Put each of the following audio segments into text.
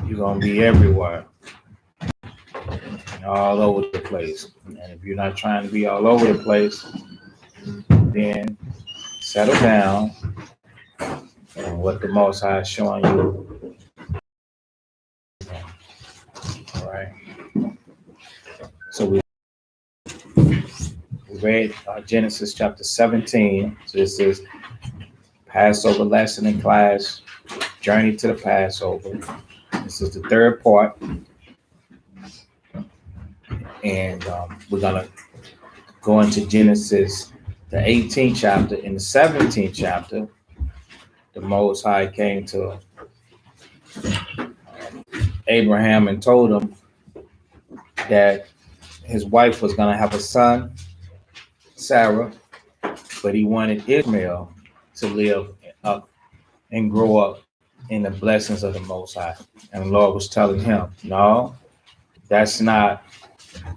you're going to be everywhere, all over the place. And if you're not trying to be all over the place, then settle down and what the Most High is showing you. All right. So we read Genesis chapter 17. So this is Passover lesson in class, Journey to the Passover. This is the third part. And we're going to go into Genesis, the 18th chapter. In the 17th chapter, the Most High came to Abraham and told him that his wife was going to have a son, Sarah, but he wanted Ishmael to live up and grow up in the blessings of the Most High. And the Lord was telling him, no, that's not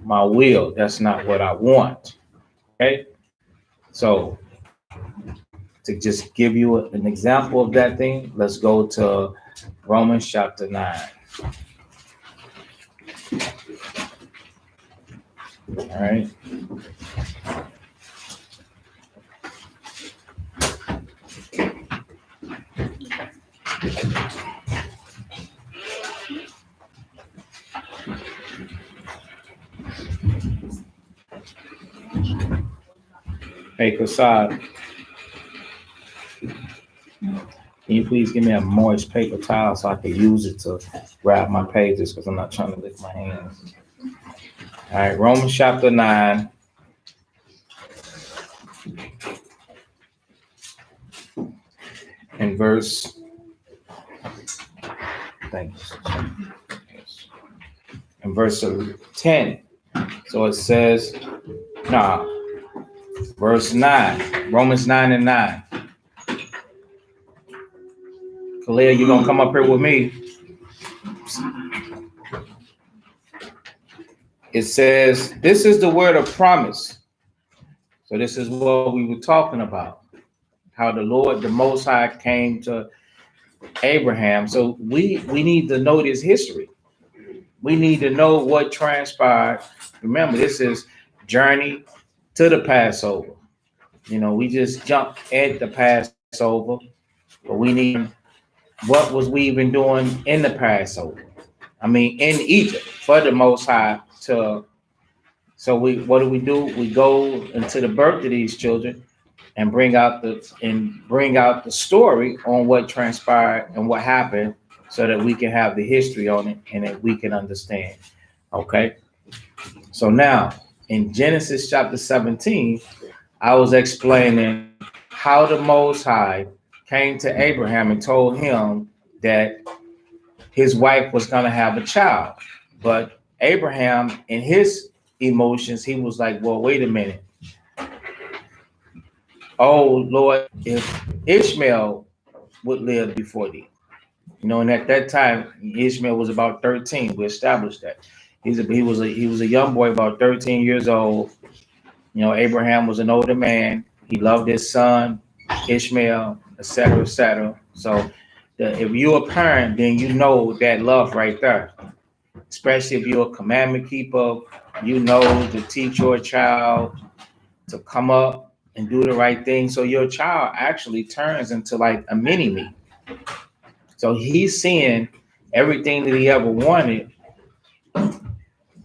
my will. That's not what I want. Okay? So to just give you an example of that thing, let's go to Romans chapter 9. All right. Hey, Kasad, can you please give me a moist paper towel so I can use it to grab my pages because I'm not trying to lick my hands. All right, Romans chapter 9. And verse, thanks. In verse 10. So it says, verse 9, Romans 9 and 9. Khalil, you gonna come up here with me? It says, this is the word of promise. So this is what we were talking about. How the Lord, the Most High, came to Abraham. So we need to know this history. We need to know what transpired. Remember, this is journey to the Passover. You know, we just jumped at the Passover, but we need what was we even doing in the Passover? I mean, in Egypt for the Most High to. So what do? We go into the birth of these children and bring out the story on what transpired and what happened, so that we can have the history on it and that we can understand. Okay. So now in Genesis chapter 17, I was explaining how the Most High came to Abraham and told him that his wife was going to have a child. But Abraham, in his emotions, he was like, well, wait a minute. Oh, Lord, if Ishmael would live before thee. You know, and at that time, Ishmael was about 13. We established that. He was a young boy, about 13 years old. You know, Abraham was an older man. He loved his son, Ishmael, etc., etc. So if you're a parent, then you know that love right there. Especially if you're a commandment keeper, you know to teach your child to come up and do the right thing. So your child actually turns into like a mini me. So he's seeing everything that he ever wanted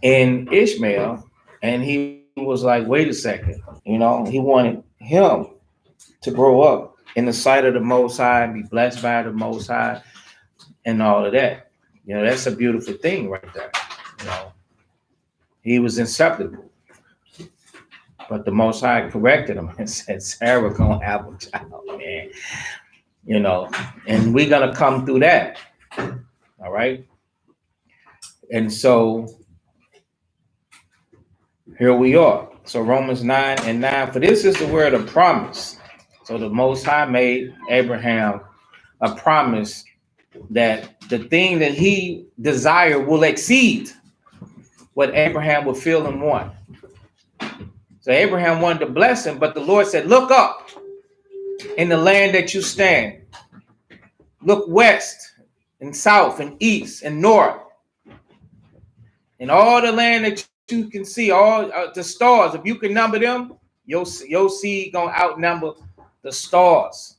in Ishmael. And he was like, wait a second, you know, he wanted him to grow up in the sight of the Most High, be blessed by the Most High, and all of that. You know, that's a beautiful thing right there. You know, he was inseparable. But the Most High corrected him and said, Sarah gonna have a child, man. You know, and we're gonna come through that. All right. And so here we are. So Romans 9 and 9, for this is the word of promise. So the Most High made Abraham a promise that the thing that he desired will exceed what Abraham would feel and want. So Abraham wanted to bless him, but the Lord said, look up in the land that you stand. Look west and south and east and north, and all the land that you can see, all the stars. If you can number them, your seed gonna outnumber the stars.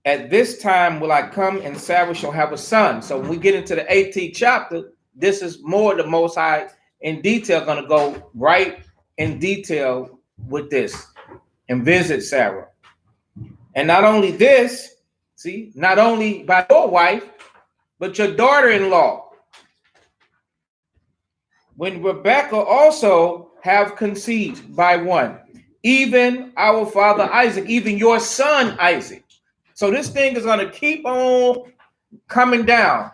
At this time will I come, and Sarah shall have a son. So when we get into the 18th chapter, this is more the Most High in detail, going to go right in detail with this and visit Sarah. And not only this, see, not only by your wife, but your daughter-in-law. When Rebekah also have conceived by one, even our father Isaac, even your son Isaac. So this thing is going to keep on coming down.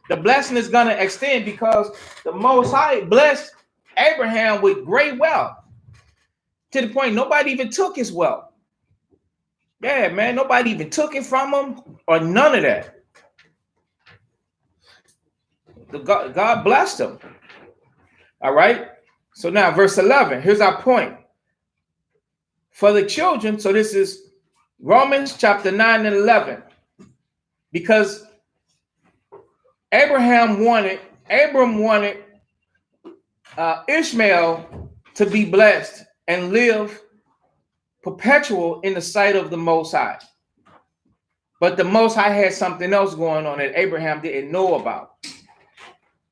The blessing is going to extend because the Most High blessed Abraham with great wealth to the point nobody even took his wealth. Yeah, man, nobody even took it from him or none of that. God blessed him. All right. So now verse 11, here's our point. For the children, so this is Romans chapter 9 and 11. Because Abram wanted Ishmael to be blessed and live perpetual in the sight of the Most High. But the Most High had something else going on that Abraham didn't know about.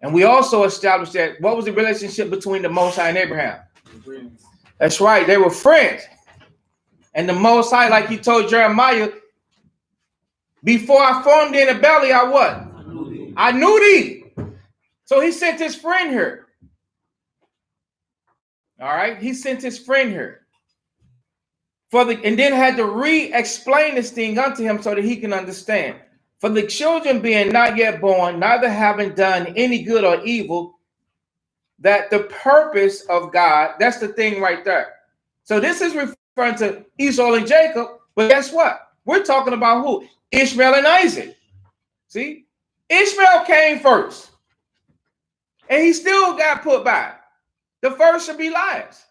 And we also established that what was the relationship between the Most High and Abraham? Friends. That's right, they were friends. And the Most High, like he told Jeremiah, before I formed thee in the belly, I what? I knew thee. So he sent his friend here. All right, he sent his friend here. And then had to re-explain this thing unto him so that he can understand. For the children being not yet born, neither having done any good or evil, that the purpose of God, that's the thing right there. So this is referring to Esau and Jacob, but guess what? We're talking about who? Ishmael and Isaac. See? Ishmael came first, and he still got put by. The first should be last,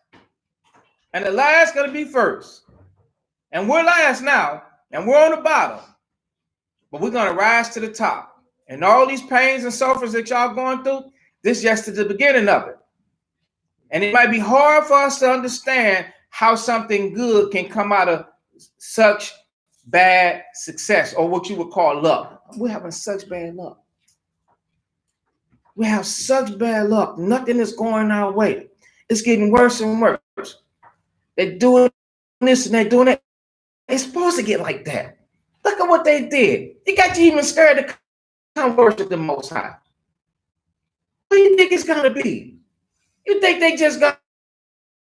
and the last going to be first. And we're last now, and we're on the bottom. But we're going to rise to the top. And all these pains and sufferings that y'all going through, this is just the beginning of it. And it might be hard for us to understand how something good can come out of such bad success, or what you would call luck. We're having such bad luck. We have such bad luck. Nothing is going our way. It's getting worse and worse. They're doing this and they're doing that. It's supposed to get like that. Look at what they did. They got you even scared to come worship the Most High. What do you think it's going to be? You think they just going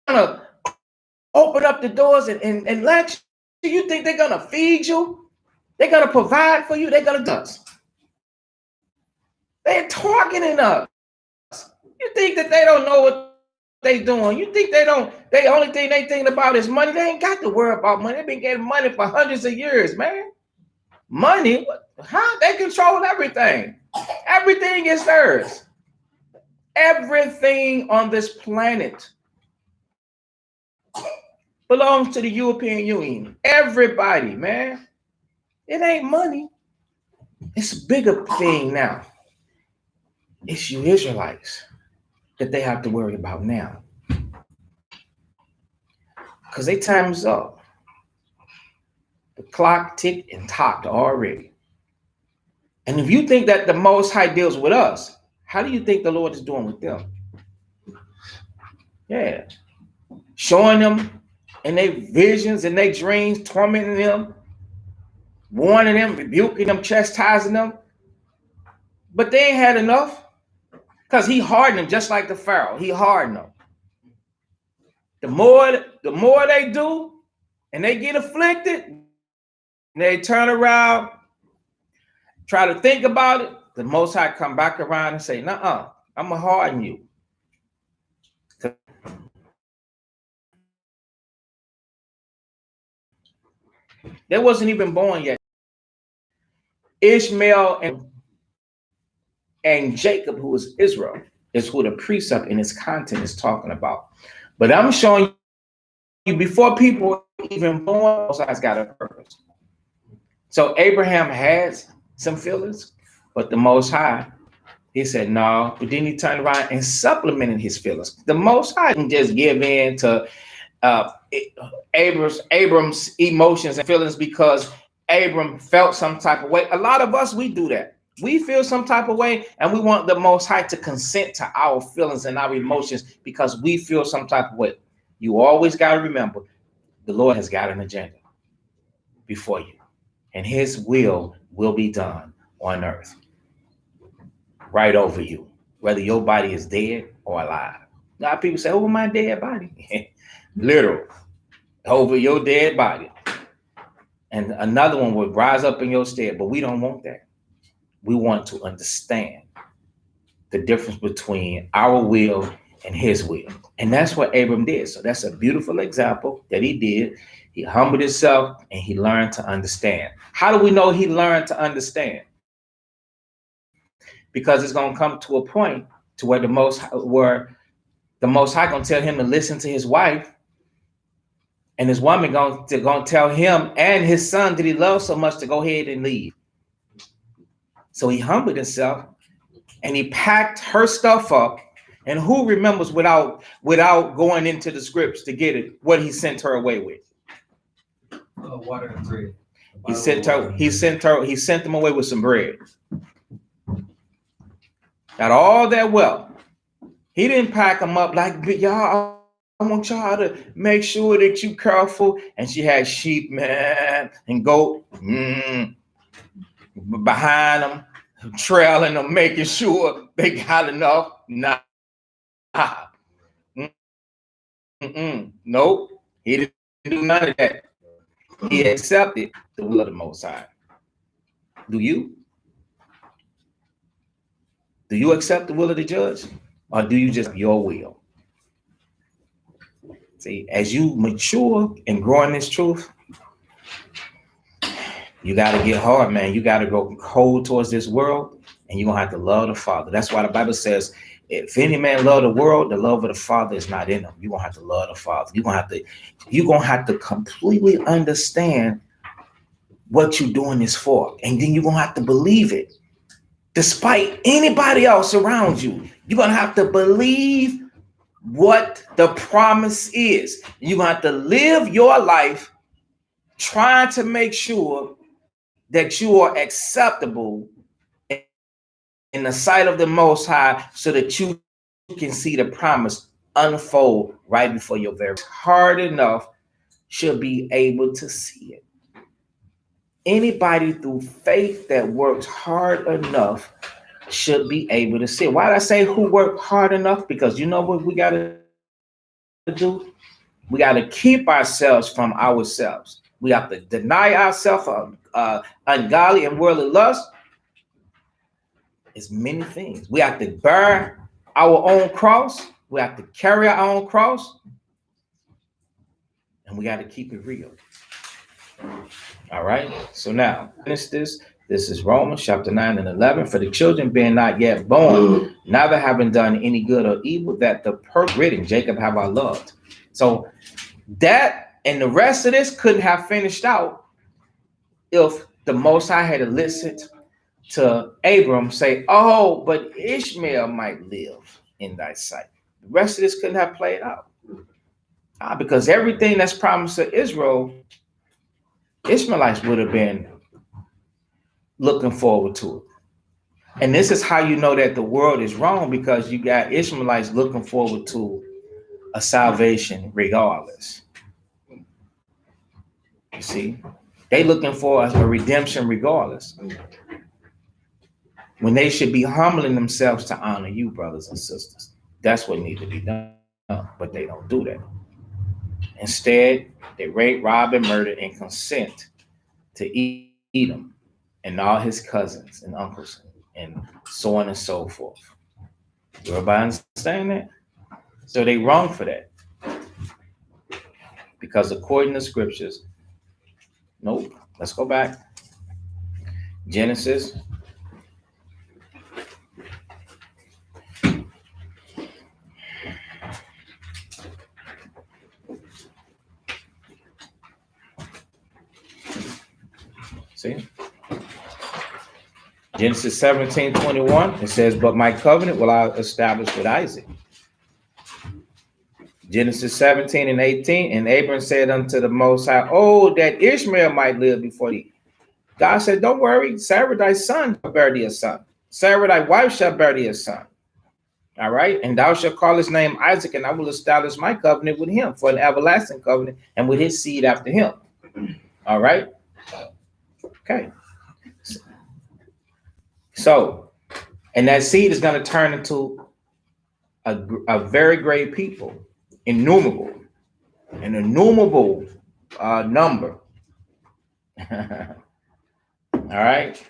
to open up the doors and let you? You think they're going to feed you? They're going to provide for you? They're going to do us. They're targeting us. You think that they don't know what they doing? You think they don't? The only thing they thinking about is money. They ain't got to worry about money. They've been getting money for hundreds of years, man. Money? How? They control everything. Everything is theirs. Everything on this planet belongs to the European Union. Everybody, man. It ain't money. It's a bigger thing now. It's you Israelites that they have to worry about now. Because their time is up. The clock ticked and tocked already. And if you think that the Most High deals with us, how do you think the Lord is doing with them? Yeah. Showing them in their visions and their dreams, tormenting them, warning them, rebuking them, chastising them. But they ain't had enough. Because he hardened them just like the Pharaoh. He hardened them. The more they do, and they get afflicted, and they turn around, try to think about it, the Most High come back around and say, nuh-uh, I'm going to harden you. They wasn't even born yet. Ishmael and Jacob, who is Israel, is who the precept in its content is talking about. But I'm showing you before people even born, Most High's got a purpose. So Abraham has some feelings, but the Most High, he said no. But then he turned around and supplemented his feelings. The Most High didn't just give in to uh, Abram's emotions and feelings because Abram felt some type of way. A lot of us, we do that. We feel some type of way, and we want the Most High to consent to our feelings and our emotions because we feel some type of way. You always got to remember, the Lord has got an agenda before you, and his will be done on earth, right over you, whether your body is dead or alive. A lot of people say, over my dead body. Literal, over your dead body. And another one would rise up in your stead, but we don't want that. We want to understand the difference between our will and his will. And that's what Abram did. So that's a beautiful example that he did. He humbled himself and he learned to understand. How do we know he learned to understand? Because it's going to come to a point to where the Most High going to tell him to listen to his wife, and his woman going to tell him and his son that he loves so much to go ahead and leave. So he humbled himself and he packed her stuff up. And who remembers without going into the scripts to get it, what he sent her away with? Water and bread. He sent them away with some bread. Got all that wealth. He didn't pack them up like, y'all, I want y'all to make sure that you careful. And she had sheep, man, and goat behind them, trailing them, making sure they got enough. Nah. Nope. He didn't do none of that. He accepted the will of the Most High. Do you? Do you accept the will of the judge? Or do you just your will? See, as you mature and grow in this truth, you got to get hard, man. You got to go cold towards this world, and you're going to have to love the Father. That's why the Bible says, if any man love the world, the love of the Father is not in him. You're going to have to love the Father. You're going to have to completely understand what you're doing this for. And then you're going to have to believe it. Despite anybody else around you, you're going to have to believe what the promise is. You're going to have to live your life trying to make sure that you are acceptable in the sight of the Most High so that you can see the promise unfold right before your very eyes. Hard enough should be able to see it. Anybody through faith that works hard enough should be able to see it. Why did I say who worked hard enough? Because you know what we got to do? We got to keep ourselves from ourselves. We have to deny ourselves of ungodly and worldly lust. It's many things. We have to bear our own cross. We have to carry our own cross. And we got to keep it real. All right. So now, finish this. This is Romans chapter 9 and 11. For the children being not yet born, neither having done any good or evil, that the written, Jacob have I loved. So that and the rest of this couldn't have finished out if the Most High had listened to Abram say, oh, but Ishmael might live in thy sight. The rest of this couldn't have played out. Because everything that's promised to Israel, Ishmaelites would have been looking forward to it. And this is how you know that the world is wrong, because you got Ishmaelites looking forward to a salvation regardless. You see, they looking for a redemption regardless, when they should be humbling themselves to honor you, brothers and sisters. That's what needs to be done, but they don't do that. Instead, they rape, rob, and murder and consent to Edom and all his cousins and uncles and so on and so forth. Everybody understand that? So they wrong for that. Because according to scriptures, nope, let's go back. Genesis. See? Genesis 17:21, it says, but my covenant will I establish with Isaac. Genesis 17:18, and Abram said unto the Most High, oh, that Ishmael might live before thee. God said, don't worry, Sarah thy son shall bear thee a son. Sarah thy wife shall bear thee a son. All right, and thou shalt call his name Isaac, and I will establish my covenant with him for an everlasting covenant, and with his seed after him. All right, okay. So, and that seed is going to turn into a very great people, innumerable, an innumerable number. All right.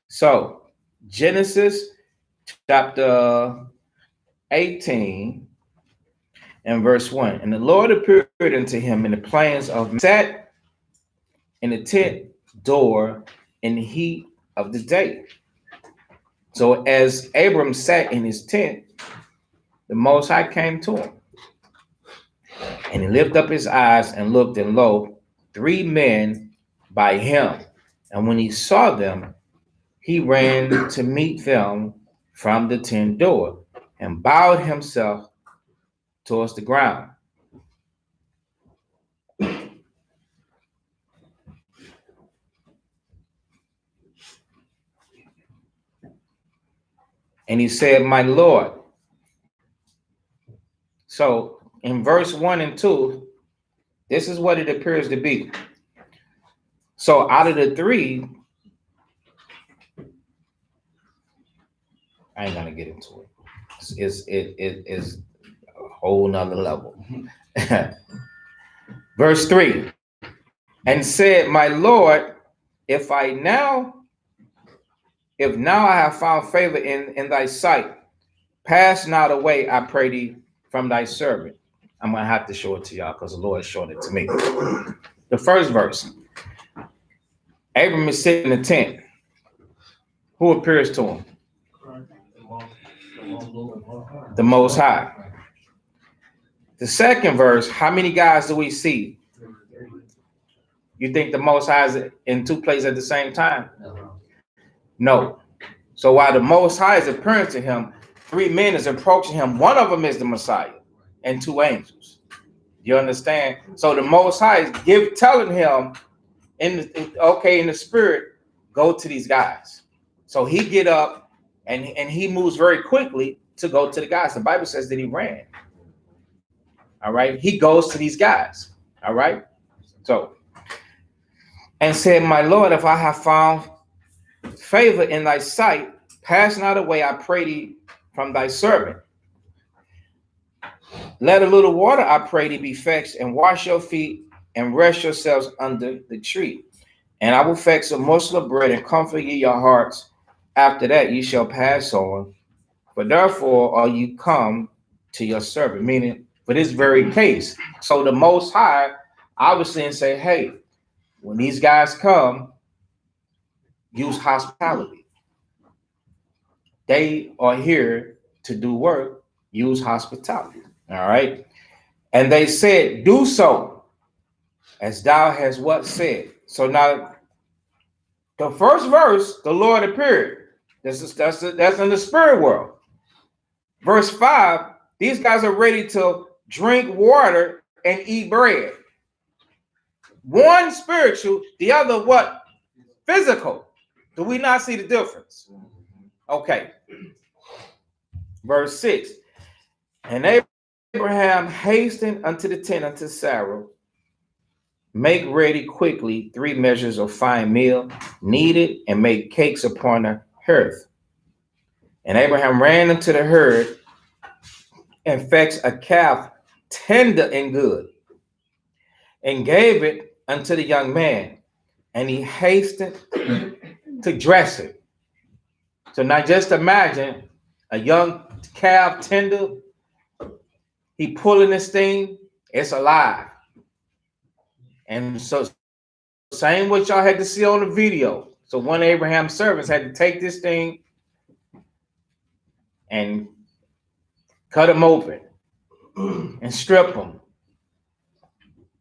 So, Genesis chapter 18 and verse 1. And the Lord appeared unto him in the plains of sat in the tent door in the heat of the day. So as Abram sat in his tent, the Most High came to him. And he lifted up his eyes and looked, and lo, 3 men by him. And when he saw them, he ran to meet them from the tent door and bowed himself towards the ground. And he said, my Lord. So in verse 1 and 2, this is what it appears to be. So out of the 3, I ain't gonna get into it. It is a whole nother level. Verse 3, and said, my Lord, if now I have found favor in thy sight, pass not away, I pray thee, from thy servant. I'm gonna have to show it to y'all because the Lord showed it to me. The first verse, Abram is sitting in the tent. Who appears to him? The Most High. The second verse, how many guys do we see? You think the Most High is in 2 places at the same time? No. So while the Most High is appearing to him, 3 men is approaching him. One of them is the Messiah and 2 angels. You understand? So the Most High is telling him in the spirit, go to these guys. So he get up and he moves very quickly to go to the guys. The Bible says that he ran. All right. He goes to these guys. All right. So, and said, my Lord, if I have found favor in thy sight, pass not away, I pray thee, from thy servant. Let a little water, I pray thee, be fetched, and wash your feet, and rest yourselves under the tree. And I will fetch a morsel of bread, and comfort ye your hearts. After that ye shall pass on. For therefore are you come to your servant, meaning for this very case. So the Most High obviously and say, hey, when these guys come, use hospitality. They are here to do work, use hospitality. All right. And they said, do so as thou hast what said. So now the first verse, the Lord appeared. That's in the spirit world. Verse 5, these guys are ready to drink water and eat bread. One spiritual, the other what? Physical. Do we not see the difference? Okay. Verse 6. And Abraham hastened unto the tent unto Sarah. Make ready quickly 3 measures of fine meal, knead it, and make cakes upon the hearth. And Abraham ran into the herd and fetched a calf tender and good, and gave it unto the young man, and he hastened to dress it. So now just imagine a young calf tender, he pulling this thing, it's alive. And so same what y'all had to see on the video. So one of Abraham's servants had to take this thing and cut him open and strip him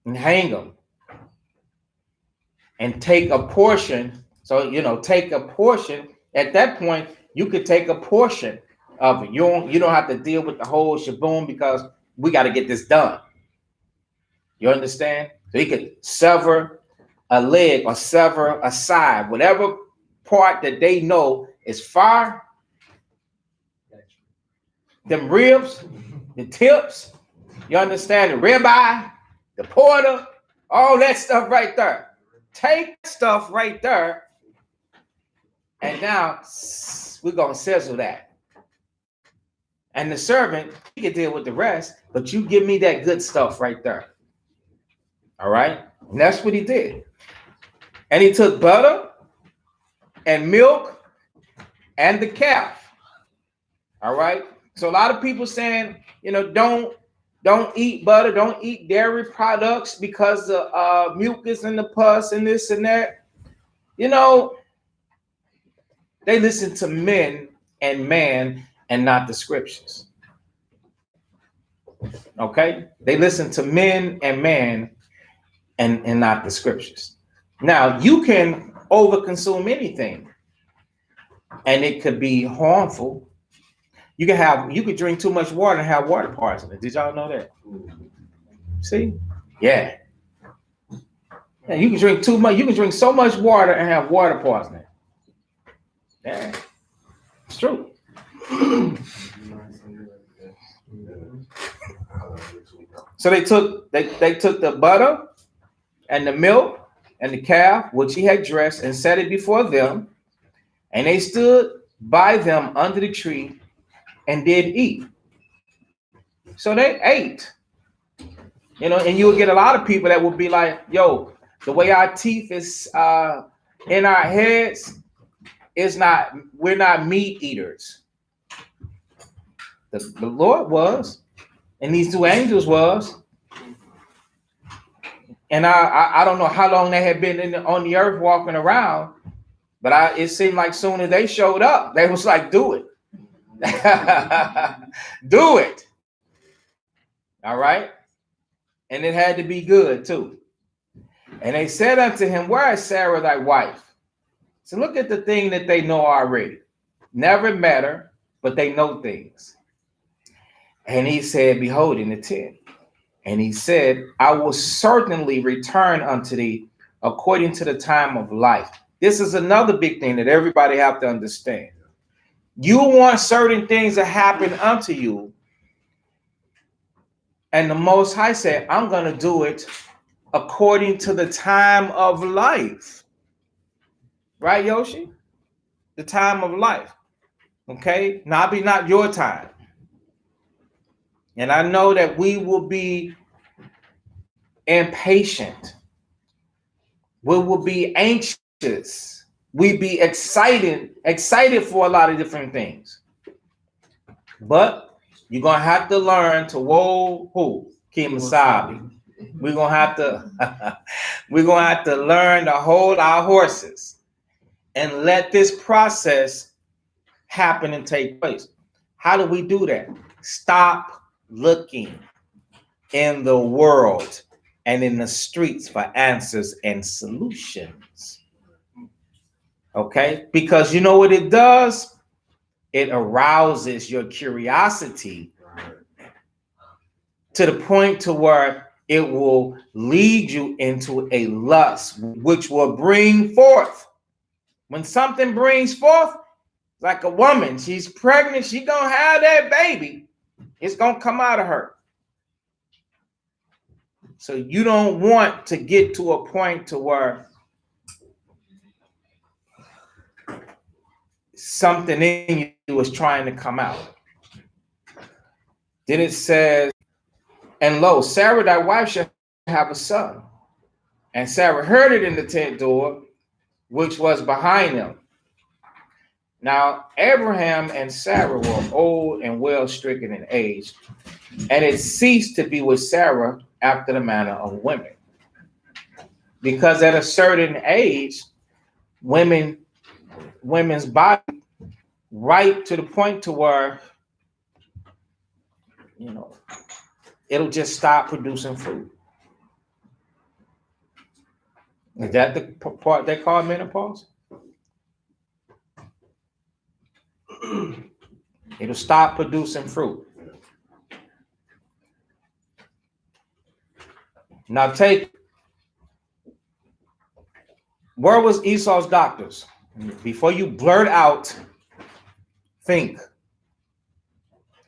and hang him and take a portion. So, take a portion. At that point, you could take a portion of it. You don't have to deal with the whole shaboom because we got to get this done. You understand? So he could sever a leg or sever a side, whatever part that they know is fire, them ribs, the tips, you understand, the ribeye, the porter, all that stuff right there. Take stuff right there, and now we're going to sizzle that. And the servant, he can deal with the rest, but you give me that good stuff right there. All right? And that's what he did. And he took butter and milk and the calf. All right? So a lot of people saying, don't eat butter, don't eat dairy products because of mucus and the pus and this and that. They listen to men and man and not the scriptures. Okay? They listen to men and man and not the scriptures. Now, you can overconsume anything, and it could be harmful. You could drink too much water and have water poisoning. Did y'all know that? See? Yeah. You can drink too much. You can drink so much water and have water poisoning. Yeah. It's true. So they took the butter and the milk and the calf, which he had dressed, and set it before them, and they stood by them under the tree and did eat. So they ate. And you will get a lot of people that will be like, yo, the way our teeth is in our heads is not, we're not meat eaters. The Lord was, and these two angels was. And I don't know how long they had been on the earth walking around, but it seemed like soon as they showed up, they was like, do it. Do it. All right. And it had to be good too. And they said unto him, where is Sarah thy wife? So look at the thing that they know already. Never met her, but they know things. And he said, behold, in the tent. And he said, I will certainly return unto thee according to the time of life. This is another big thing that everybody have to understand. You want certain things to happen unto you. And the Most High said, I'm going to do it according to the time of life. Right, Yoshi? The time of life. Okay? Not your time. And I know that we will be impatient. We will be anxious. We be excited for a lot of different things. But you're going to have to learn to Kimasabi. We're going to have to learn to hold our horses and let this process happen and take place. How do we do that? Stop looking in the world and in the streets for answers and solutions. Okay? Because you know what it does? It arouses your curiosity to the point to where it will lead you into a lust, which will bring forth. When something brings forth, like a woman, she's pregnant, she's going to have that baby. It's going to come out of her. So you don't want to get to a point to where something in you is trying to come out. Then it says, and lo, Sarah, thy wife, shall have a son. And Sarah heard it in the tent door, which was behind them. Now, Abraham and Sarah were old and well stricken in age, and it ceased to be with Sarah after the manner of women. Because at a certain age, women's body ripe to the point to where, it'll just stop producing food. Is that the part they call menopause? It'll stop producing fruit. Now where was Esau's doctors? Before you blurt out, think.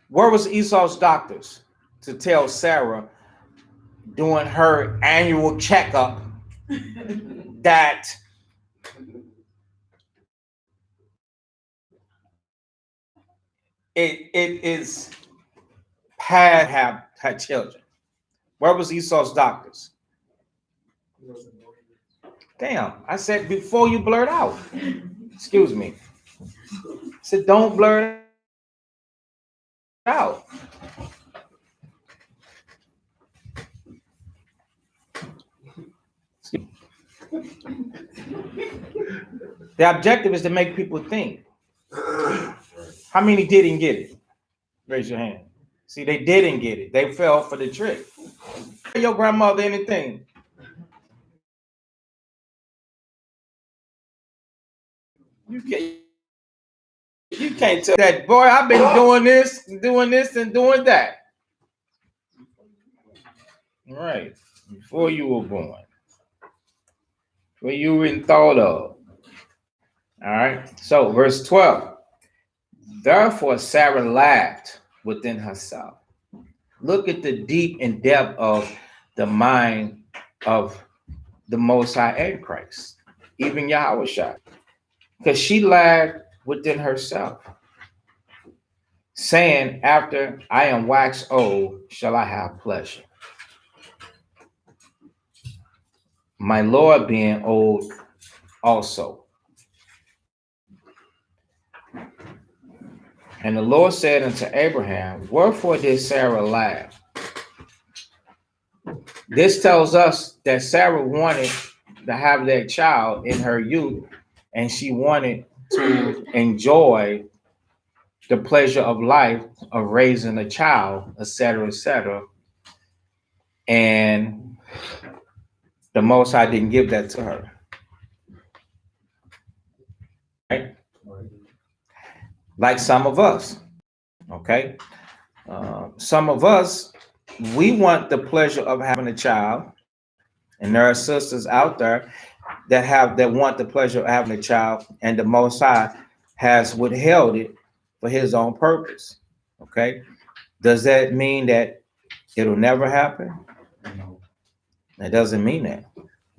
Where was Esau's doctors to tell Sarah during her annual checkup that it is bad to have had children? Where was Esau's doctors? Damn, I said before you blurt out. Excuse me. I said don't blurt out. The objective is to make people think. How many didn't get it? Raise your hand. See, they didn't get it. They fell for the trick. Your grandmother anything. You can't tell that, boy, I've been doing this, and doing that. Right. Before you were born. Before you were even thought of. All right. So verse 12. Therefore Sarah laughed within herself. Look at the deep and depth of the mind of the Most High and Christ, even Yahushua, because she laughed within herself, saying, after I am waxed old, shall I have pleasure. My Lord being old also. And the Lord said unto Abraham, wherefore did Sarah laugh? This tells us that Sarah wanted to have that child in her youth, and she wanted to enjoy the pleasure of life of raising a child, etc., etc. And the Most High didn't give that to her. Right? Like some of us, okay? Some of us, we want the pleasure of having a child, and there are sisters out there that want the pleasure of having a child, and the Most High has withheld it for His own purpose. Okay, does that mean that it'll never happen? No, that doesn't mean that.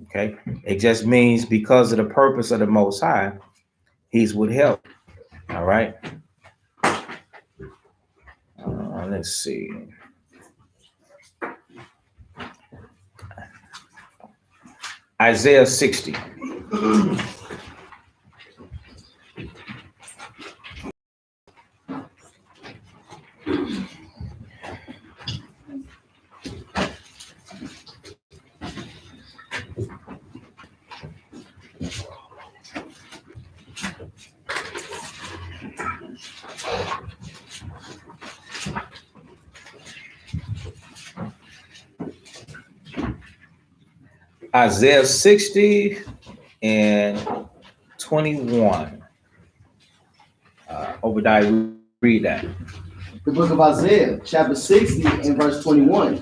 Okay, it just means because of the purpose of the Most High, He's withheld. All right. Let's see. Isaiah 60. Isaiah 60 and 21. Obadiah, read that. The book of Isaiah, chapter 60 and verse 21.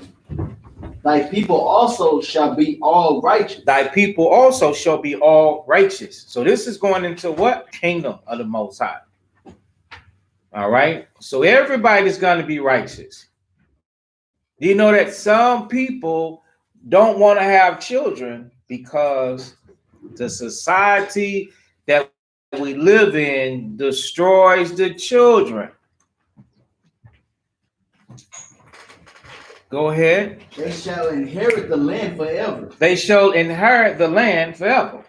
Thy people also shall be all righteous. Thy people also shall be all righteous. So this is going into what? Kingdom of the Most High. All right. So everybody's going to be righteous. Do you know that some people don't want to have children because the society that we live in destroys the children? Go ahead. They shall inherit the land forever. They shall inherit the land forever.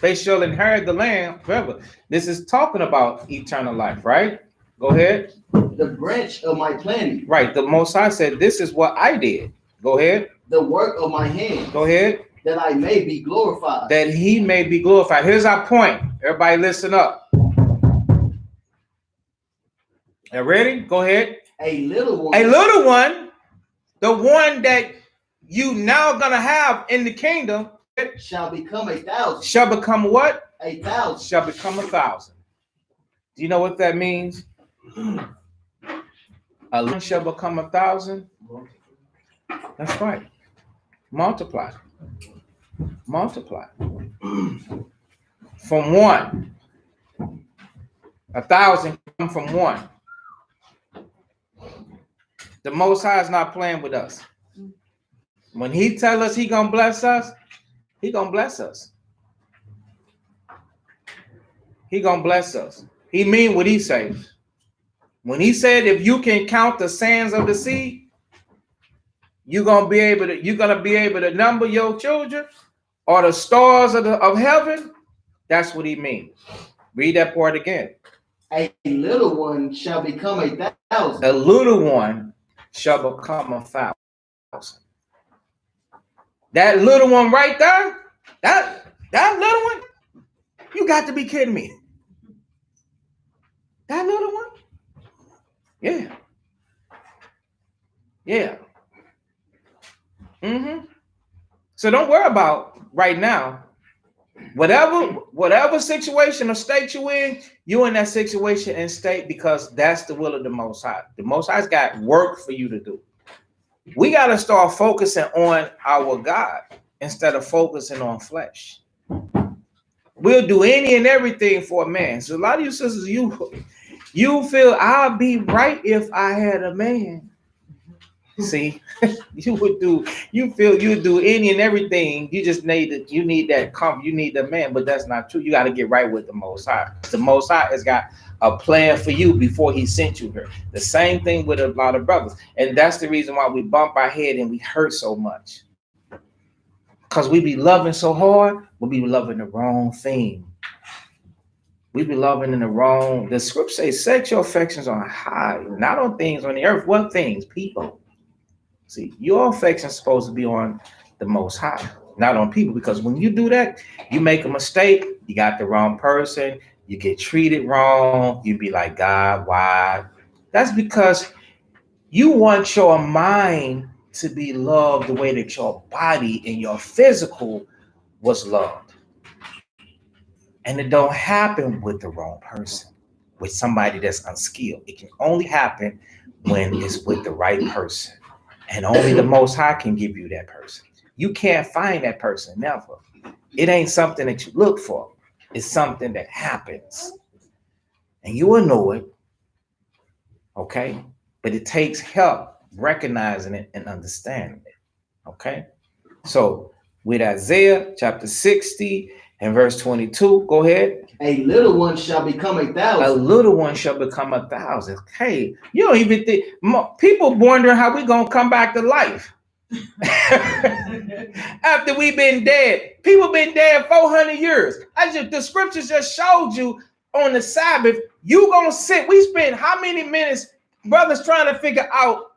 They shall inherit the land forever. This is talking about eternal life, right? Go ahead. The branch of my planting. Right. The Most High said, this is what I did. Go ahead. The work of my hand. Go ahead. That I may be glorified. That He may be glorified. Here's our point. Everybody listen up. You ready? Go ahead. A little one. A little one. The one that you now gonna have in the kingdom shall become 1,000. Shall become what? 1,000. Shall become 1,000. Do you know what that means? A little shall become 1,000. That's right. Multiply. Multiply. From one. 1,000 come from one. The Most High is not playing with us. When he tell us he gonna bless us, he gonna bless us. He gonna bless us. He mean what he say. When he said, if you can count the sands of the sea, you're gonna be able to number your children or the stars of heaven. That's what he means. Read that part again. A little one shall become 1,000. A little one shall become 1,000. That little one right there, that little one, you got to be kidding me. That little one? Yeah. Yeah. So don't worry about right now. Whatever situation or state you're in that situation and state because that's the will of the Most High. The Most High's got work for you to do. We got to start focusing on our God instead of focusing on flesh. We'll do any and everything for a man. So a lot of you sisters, you feel I'll be right if I had a man. See, you feel you'd do any and everything. You just need that comfort. You need the man, but that's not true. You got to get right with the Most High. The Most High has got a plan for you before he sent you here. The same thing with a lot of brothers. And that's the reason why we bump our head and we hurt so much. Because we be loving so hard, we be loving the wrong thing. We be loving in the wrong. The script says, set your affections on high, not on things on the earth. What things? People. See, your affection is supposed to be on the Most High, not on people. Because when you do that, you make a mistake. You got the wrong person. You get treated wrong. You be like, God, why? That's because you want your mind to be loved the way that your body and your physical was loved. And it don't happen with the wrong person, with somebody that's unskilled. It can only happen when it's with the right person. And only the Most High can give you that person. You can't find that person, never. It ain't something that you look for. It's something that happens. And you will know it, okay? But it takes help recognizing it and understanding it, okay? So with Isaiah chapter 60 and verse 22, go ahead. A little one shall become 1,000. A little one shall become 1,000. Hey, you don't even think, people wondering how we gonna come back to life. After we've been dead. People been dead 400 years. The scriptures just showed you on the Sabbath, you gonna sit. We spent how many minutes, brothers, trying to figure out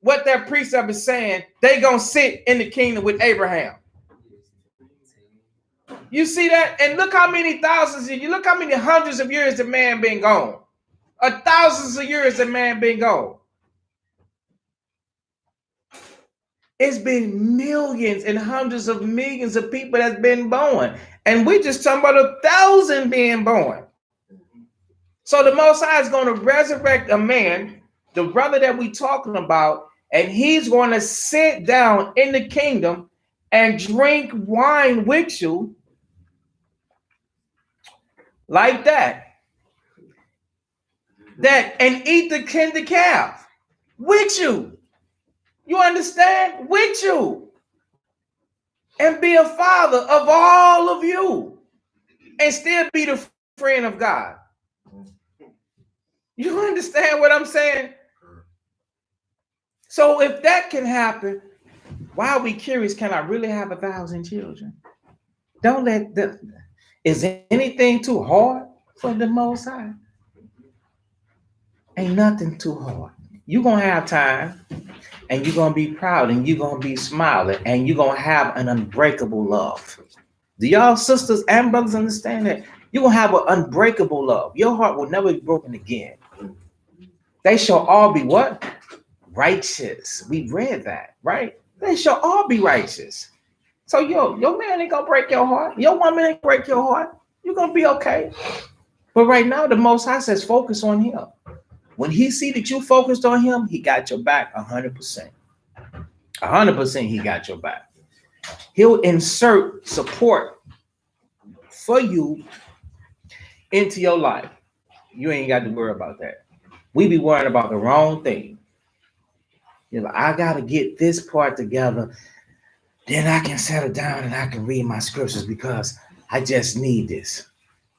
what that precept is saying. They gonna sit in the kingdom with Abraham. You see that? And look how many thousands, you look how many hundreds of years the man been gone. Thousands of years the man been gone. It's been millions and hundreds of millions of people that's been born. And we just talking about 1,000 being born. So the Most High is going to resurrect a man, the brother that we talking about, and he's going to sit down in the kingdom and drink wine with you like that. And eat the tender calf with you. You understand? With you. And be a father of all of you. And still be the friend of God. You understand what I'm saying? So if that can happen, why are we curious? Can I really have 1,000 children? Don't let them. Is anything too hard for the Most High? Ain't nothing too hard. You're going to have time, and you're going to be proud, and you're going to be smiling, and you're going to have an unbreakable love. Do y'all sisters and brothers understand that? You're going to have an unbreakable love. Your heart will never be broken again. They shall all be what? Righteous. We read that, right? They shall all be righteous. So your man ain't gonna break your heart. Your woman ain't break your heart. You're gonna be okay. But right now, the Most High says focus on him. When he see that you focused on him, he got your back 100%. 100% he got your back. He'll insert support for you into your life. You ain't got to worry about that. We be worrying about the wrong thing. You're like, I got to get this part together. Then I can settle down and I can read my scriptures because I just need this.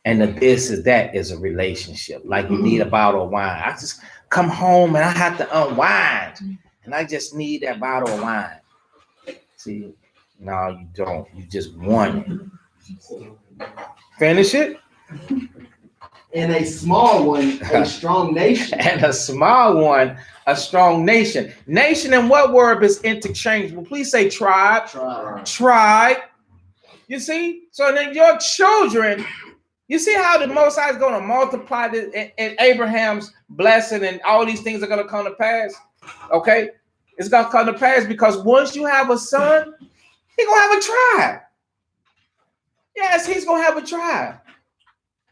And the this is that is a relationship. Like you need a bottle of wine. I just come home and I have to unwind. And I just need that bottle of wine. See, no, you don't. You just want it. Finish it. And a small one, a strong nation. And a small one, a strong nation. Nation in what word is interchangeable? Please say tribe. Tribe. You see? So then your children, you see how the Most High is going to multiply this and Abraham's blessing and all these things are going to come to pass? Okay? It's going to come to pass because once you have a son, he's going to have a tribe. Yes, he's going to have a tribe.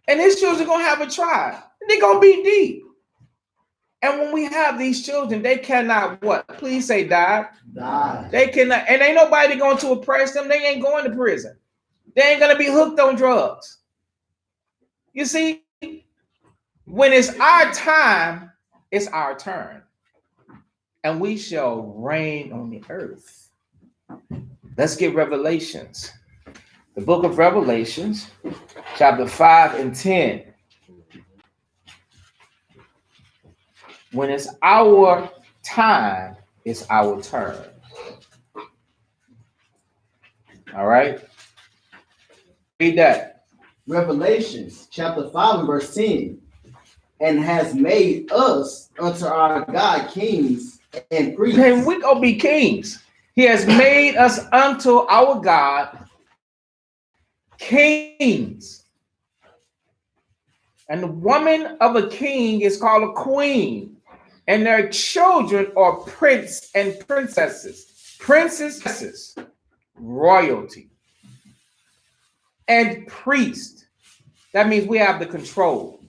And his children are going to have a tribe. They're going to be deep. And when we have these children, they cannot what? Please say die. Die. They cannot, and ain't nobody going to oppress them. They ain't going to prison. They ain't going to be hooked on drugs. You see, when it's our time, it's our turn. And we shall reign on the earth. Let's get Revelations. The book of Revelations, chapter 5 and 10. When it's our time, it's our turn. All right? Read that. Revelations chapter 5 and verse 10. And has made us unto our God kings and priests. And we gonna be kings. He has made us unto our God kings. And the woman of a king is called a queen. And their children are prince and princesses. Princesses, royalty. And priest. That means we have the control.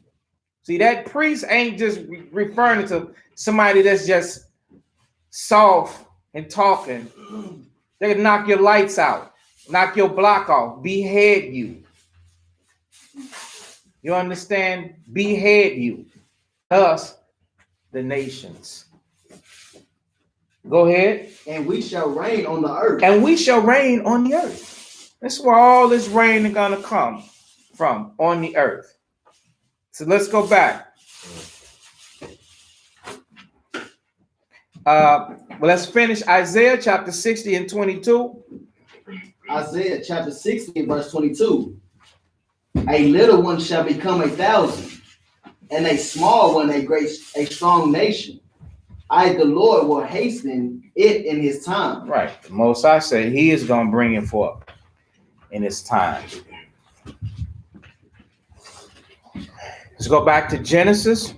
See, that priest ain't just referring to somebody that's just soft and talking. They can knock your lights out, knock your block off, behead you. You understand? Behead you. Us, the nations. Go ahead. And we shall reign on the earth. And we shall reign on the earth. That's where all this rain is going to come from, on the earth. So let's go back. Well, let's finish Isaiah chapter 60 and 22. Isaiah chapter 60 verse 22. A little one shall become 1,000, and a small one a strong nation. I, the Lord, will hasten it in his time. Right. The Most High said he is going to bring it forth in his time. Let's go back to Genesis.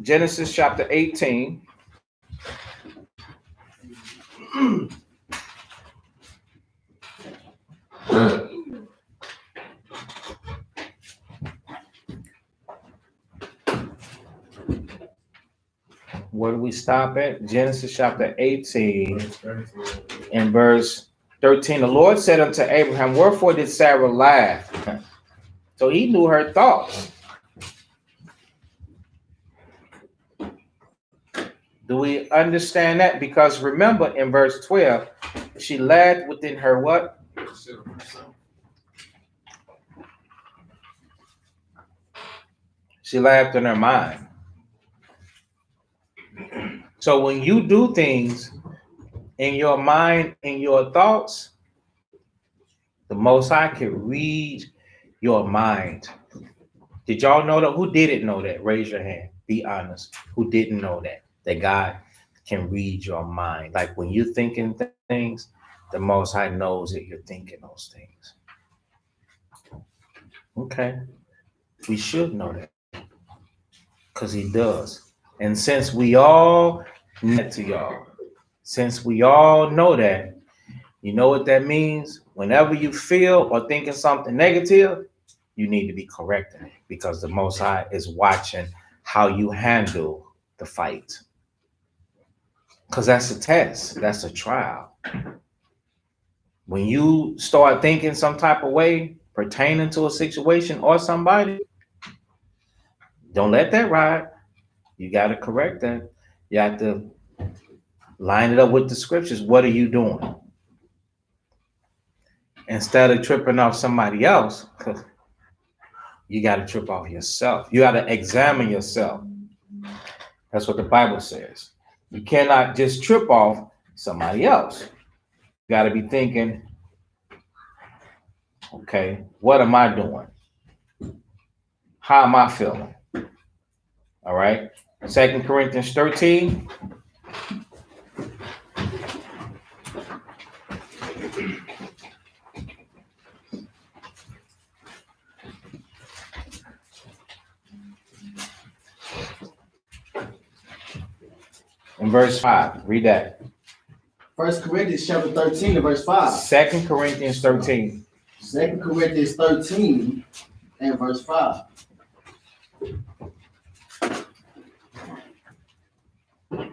Genesis chapter 18. Where do we stop at? Genesis chapter 18 and verse 13. The Lord said unto Abraham, wherefore did Sarah laugh? So he knew her thoughts. Do we understand that? Because remember in verse 12, she laughed within her what? She laughed in her mind. So when you do things in your mind, in your thoughts, the Most High can read your mind. Did y'all know that? Who didn't know that? Raise your hand. Be honest. Who didn't know that? That God can read your mind. Like when you're thinking things, the Most High knows that you're thinking those things. Okay. We should know that. Because he does. And since we all know that, You know what that means? Whenever you feel or thinking something negative, you need to be correcting it because the Most High is watching how you handle the fight. Because that's a test, that's a trial. When you start thinking some type of way pertaining to a situation or somebody, don't let that ride. You got to correct that. You have to line it up with the scriptures. What are you doing? Instead of tripping off somebody else, you got to trip off yourself. You got to examine yourself. That's what the Bible says. You cannot just trip off somebody else. You got to be thinking, okay, what am I doing? How am I feeling? All right. 2 Corinthians 13. In verse 5. Read that. 1 Corinthians chapter 13 and verse 5. 2 Corinthians 13. 2 Corinthians 13 and verse 5.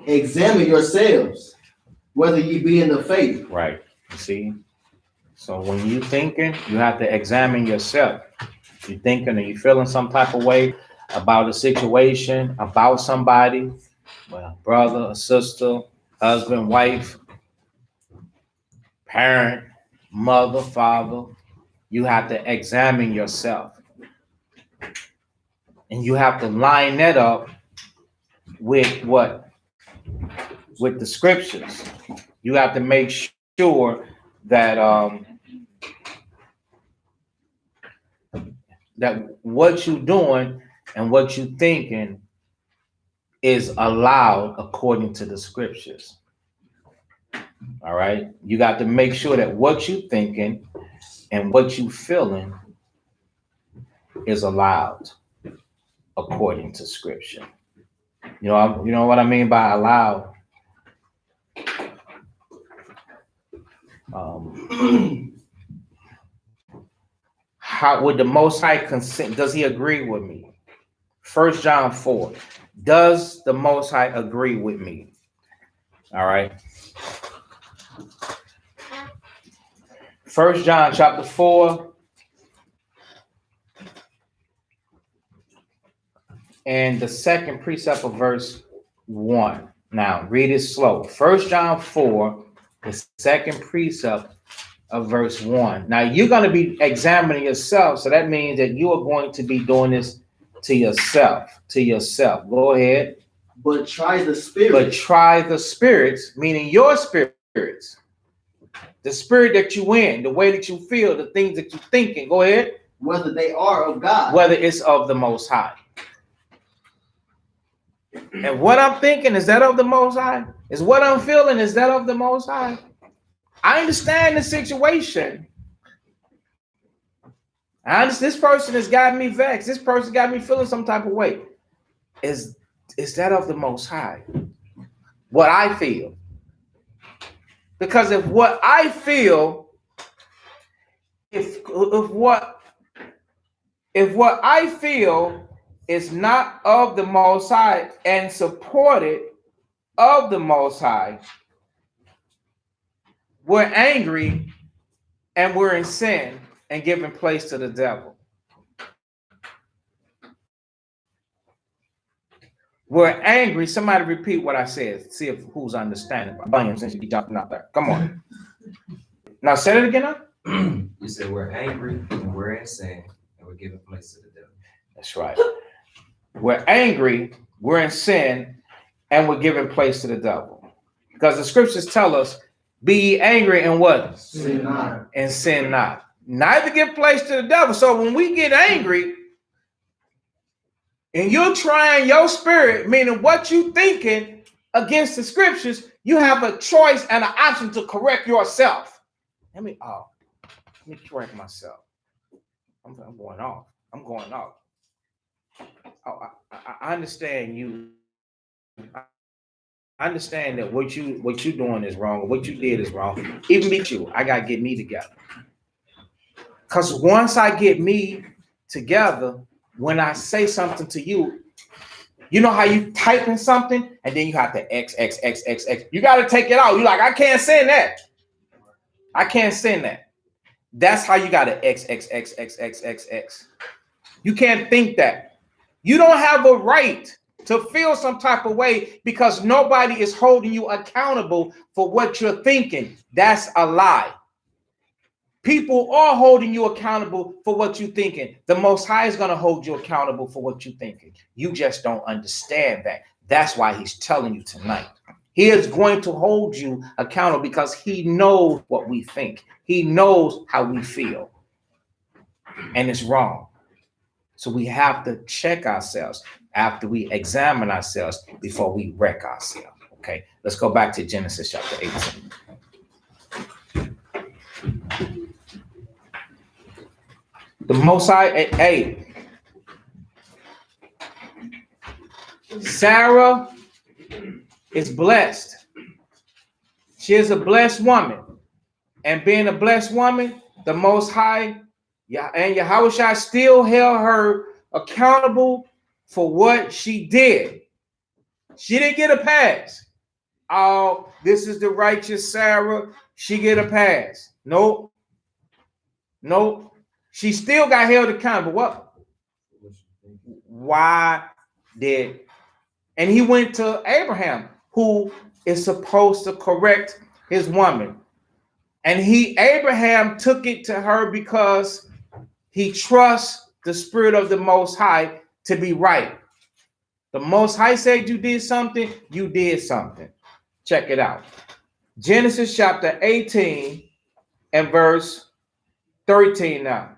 Examine yourselves, whether ye be in the faith. Right. You see? So when you thinking, you have to examine yourself. You thinking or you feeling some type of way about a situation, about somebody, well, brother, a sister, husband, wife, parent, mother, father. You have to examine yourself. And you have to line that up with what? With the scriptures. You have to make sure that that what you're doing and what you're thinking is allowed according to the scriptures. All right. You got to make sure that what you're thinking and what you're feeling is allowed according to scripture. You know what I mean by allowed? How would the Most High consent? Does he agree with me? 1 John 4. Does the Most High agree with me? All right. 1 John chapter 4 and the second precept of verse 1. Now read it slow. 1 John 4, the second precept of verse 1. Now you're going to be examining yourself, so that means that you are going to be doing this to yourself. Go ahead. But try the spirits. But try the spirits, meaning your spirits. The spirit that you in, the way that you feel, the things that you're thinking. Go ahead. Whether they are of God. Whether it's of the Most High. And what I'm thinking, is that of the Most High? Is what I'm feeling, is that of the Most High? I understand the situation. This person has got me vexed. This person got me feeling some type of way. Is that of the Most High? What I feel. Because if what I feel, if what I feel is not of the Most High and supported of the Most High, we're angry and we're in sin and giving place to the devil. We're angry. Somebody repeat what I said. See if who's understanding. Bunyan, since you keep jumping out there. Come on. Now say it again. You said we're angry and we're in sin and we're giving place to the devil. That's right. We're angry, we're in sin, and we're giving place to the devil. Because the scriptures tell us, be ye angry and what? Sin not. And sin not. Neither give place to the devil. So when we get angry, and you're trying your spirit, meaning what you thinking against the scriptures, you have a choice and an option to correct yourself. Let me correct myself. I'm going off. Oh, I understand you. I understand that what you doing is wrong, or what you did is wrong. Even me too. I gotta get me together. Because once I get me together, when I say something to you, you know how you typing something and then you have to X. You got to take it out. You like, I can't send that. I can't send that. That's how you got to X. You can't think that. You don't have a right to feel some type of way because nobody is holding you accountable for what you're thinking. That's a lie. People are holding you accountable for what you're thinking. The Most High is going to hold you accountable for what you're thinking. You just don't understand that. That's why he's telling you tonight. He is going to hold you accountable because he knows what we think. He knows how we feel. And it's wrong. So we have to check ourselves after we examine ourselves before we wreck ourselves. Okay, let's go back to Genesis chapter 18. The Most High, hey, Sarah is blessed. She is a blessed woman. And being a blessed woman, the Most High and Yahushua still held her accountable for what she did. She didn't get a pass. Oh, this is the righteous Sarah. She get a pass. Nope. She still got held accountable. What? Why did? And he went to Abraham, who is supposed to correct his woman. And Abraham took it to her because he trusts the Spirit of the Most High to be right. The Most High said you did something, you did something. Check it out. Genesis chapter 18 and verse 13 now.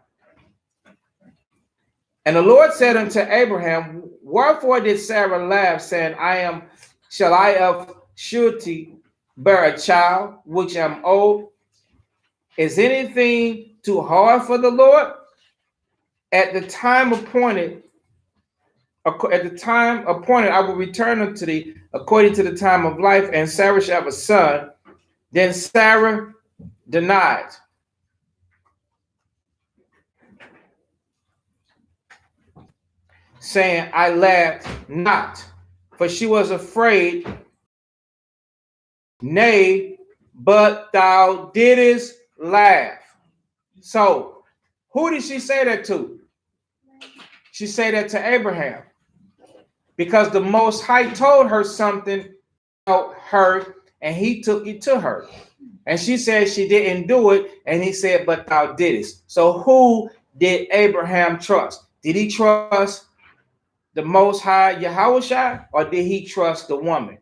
And the Lord said unto Abraham, wherefore did Sarah laugh, saying, shall I of surety bear a child, which am old? Is anything too hard for the Lord? At the time appointed, I will return unto thee according to the time of life, and Sarah shall have a son. Then Sarah denied, saying, I laughed not, for she was afraid. Nay, but thou didst laugh. So, who did she say that to? She said that to Abraham. Because the Most High told her something about her, and he took it to her. And she said she didn't do it, and he said, but thou didst. So who did Abraham trust? Did he trust the Most High Yahushua, or did he trust the woman?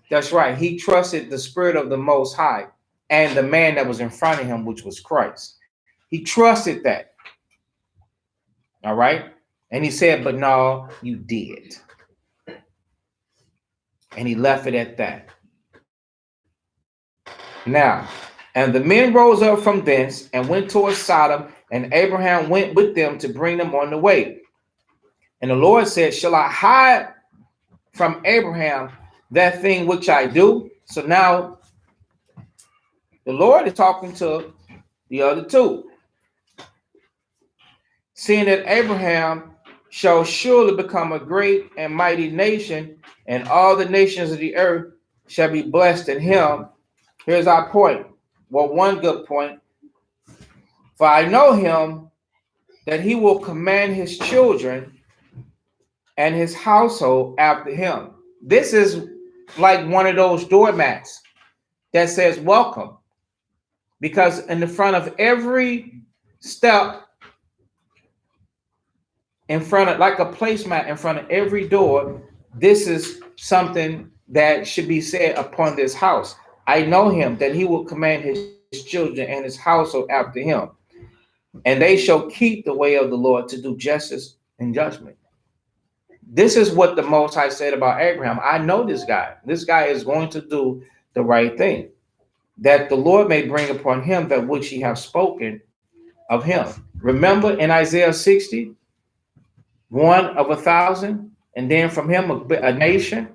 That's right. He trusted the Spirit of the Most High and the man that was in front of him, which was Christ. He trusted that. All right. And he said, but no, you did. And he left it at that. Now, and the men rose up from thence and went towards Sodom, and Abraham went with them to bring them on the way. And the Lord said, shall I hide from Abraham that thing which I do? So now the Lord is talking to the other two. Seeing that Abraham shall surely become a great and mighty nation, and all the nations of the earth shall be blessed in him. Here's our point. Well, one good point. For I know him that he will command his children and his household after him. This is like one of those doormats that says welcome. Because in the front of every step, in front of, like a placemat in front of every door, this is something that should be said upon this house. I know him that he will command his children and his household after him, and they shall keep the way of the Lord to do justice and judgment. This is what the Most High said about Abraham. I know this guy. This guy is going to do the right thing, that the Lord may bring upon him that which he have spoken of him. Remember in Isaiah 60, 1 of 1,000, and then from him a nation.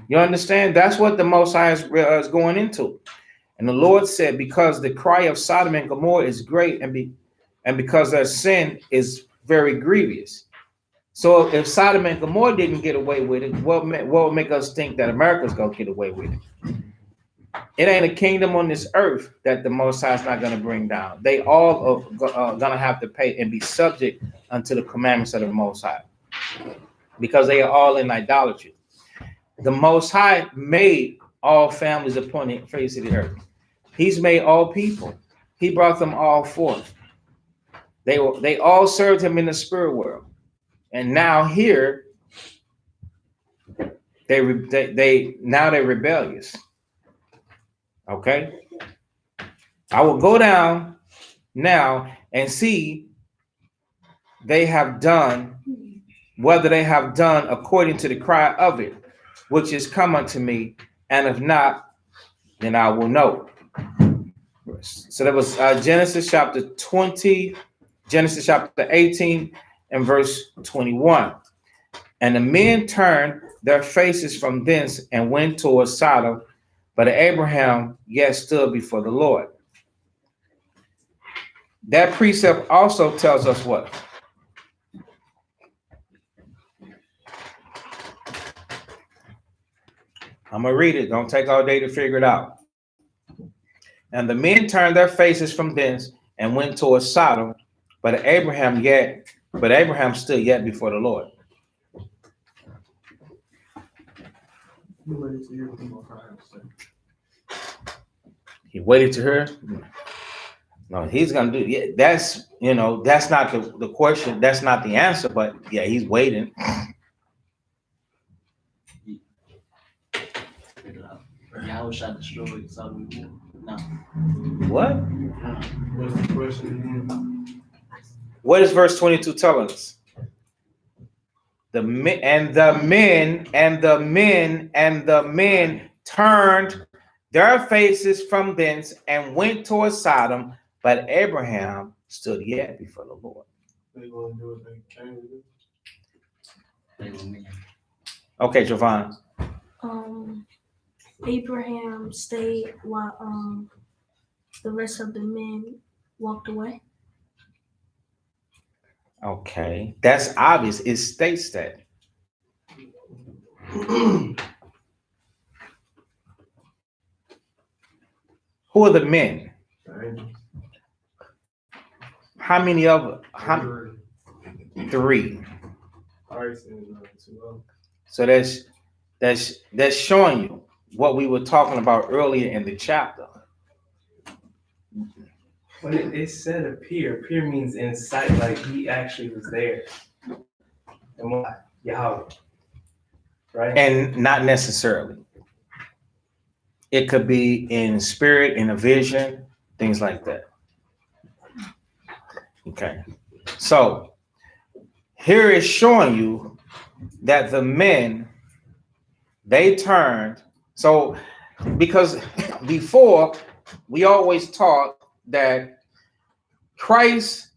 You understand? That's what the Most High is going into. And the Lord said, because the cry of Sodom and Gomorrah is great, and because their sin is very grievous. So if Sodom and Gomorrah didn't get away with it, what would make us think that America's gonna get away with it? It ain't a kingdom on this earth that the Most High is not gonna bring down. They all are gonna have to pay and be subject unto the commandments of the Most High, because they are all in idolatry. The Most High made all families upon the face of the earth. He's made all people. He brought them all forth. They all served him in the spirit world. And now here, they're rebellious. Okay? I will go down now and see whether they have done according to the cry of it, which is come unto me, and if not, then I will know. So that was Genesis chapter 20, Genesis chapter 18, and verse 21. And the men turned their faces from thence and went towards Sodom, but Abraham yet stood before the Lord. That precept also tells us what? I'm going to read it. Don't take all day to figure it out. And the men turned their faces from thence and went towards Sodom, but Abraham stood yet before the Lord. He waited to hear. No, he's gonna do. Yeah, that's not the question. That's not the answer. But yeah, he's waiting. Yahweh shall destroy Sodom and Gomorrah. No. What? What's the question again? What is verse 22 telling us? The men turned their faces from thence and went towards Sodom, but Abraham stood yet before the Lord. They gonna do what they can do. Okay, Javon. Abraham stayed while the rest of the men walked away. Okay, that's obvious. It states that. Who are the men? How many of them? Three. So that's showing you what we were talking about earlier in the chapter. When it said appear means in sight, like he actually was there. And what? Yahweh. Right? And not necessarily. It could be in spirit, in a vision, things like that. Okay. So here is showing you that the men, they turned. So because before we always taught that Christ